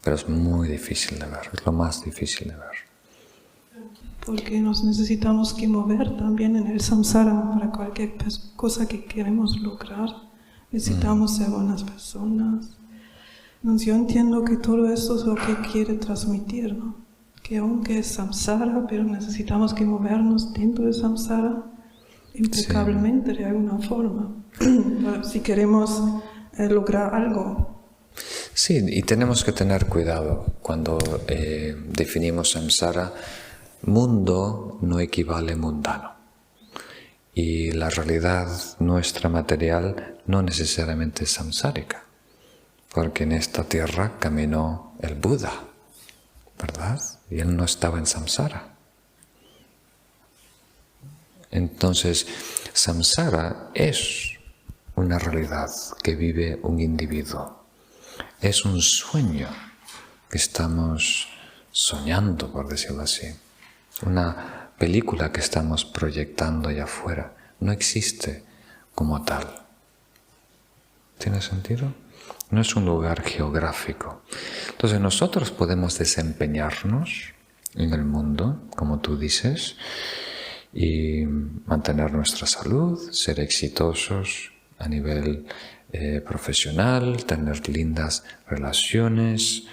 Pero es muy difícil de ver, es lo más difícil de ver. porque nos necesitamos que mover también en el samsara para cualquier cosa que queremos lograr. Necesitamos ser buenas personas. Entonces yo entiendo que todo esto es lo que quiere transmitir, ¿no? Que aunque es samsara, pero necesitamos que movernos dentro de samsara impecablemente, de alguna forma, si queremos lograr algo. Sí, y tenemos que tener cuidado cuando definimos samsara. Mundo no equivale mundano. Y la realidad nuestra material no necesariamente es samsárica. Porque en esta tierra caminó el Buda, ¿verdad? Y él no estaba en samsara. Entonces, samsara es una realidad que vive un individuo. es un sueño que estamos soñando, por decirlo así. Una película que estamos proyectando allá afuera. No existe como tal. ¿Tiene sentido? No es un lugar geográfico. Entonces nosotros podemos desempeñarnos en el mundo, como tú dices, y mantener nuestra salud, ser exitosos a nivel profesional, tener lindas relaciones,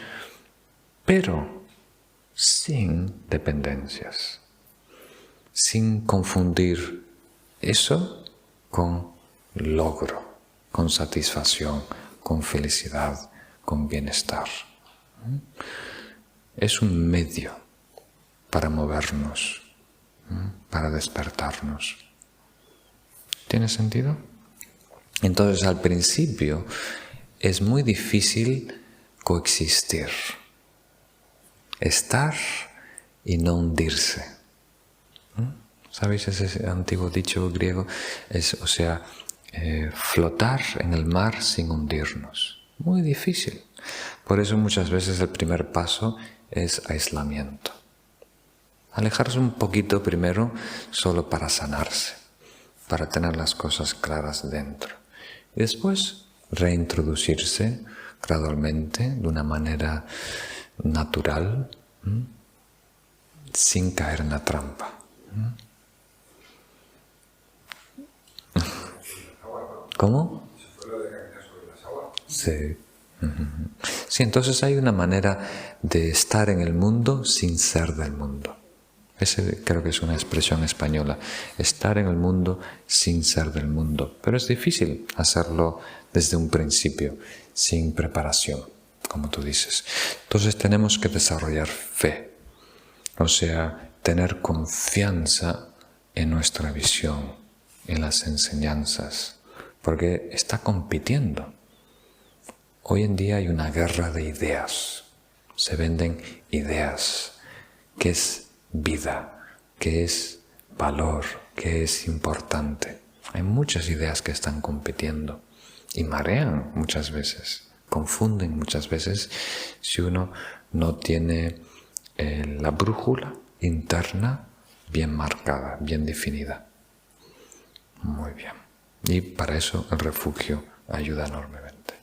pero sin dependencias, sin confundir eso con logro, con satisfacción, con felicidad, con bienestar. Es un medio para movernos, para despertarnos. ¿Tiene sentido? Entonces, al principio es muy difícil coexistir, estar y no hundirse. ¿Sabéis ese antiguo dicho griego? Flotar en el mar sin hundirnos. Muy difícil. Por eso muchas veces el primer paso es aislamiento. Alejarse un poquito primero solo para sanarse, para tener las cosas claras dentro. Y después reintroducirse gradualmente, de una manera natural, sin caer en la trampa. ¿Cómo? Sí. Sí, entonces hay una manera de estar en el mundo sin ser del mundo. Ese creo que es una expresión española. Estar en el mundo sin ser del mundo. Pero es difícil hacerlo desde un principio, sin preparación, como tú dices. Entonces tenemos que desarrollar fe. O sea, tener confianza en nuestra visión, en las enseñanzas. Porque está compitiendo. Hoy en día hay una guerra de ideas. Se venden ideas. ¿Qué es vida? ¿Qué es valor? ¿Qué es importante? Hay muchas ideas que están compitiendo y marean muchas veces, confunden muchas veces si uno no tiene la brújula interna bien marcada, bien definida. Muy bien. Y para eso el refugio ayuda enormemente.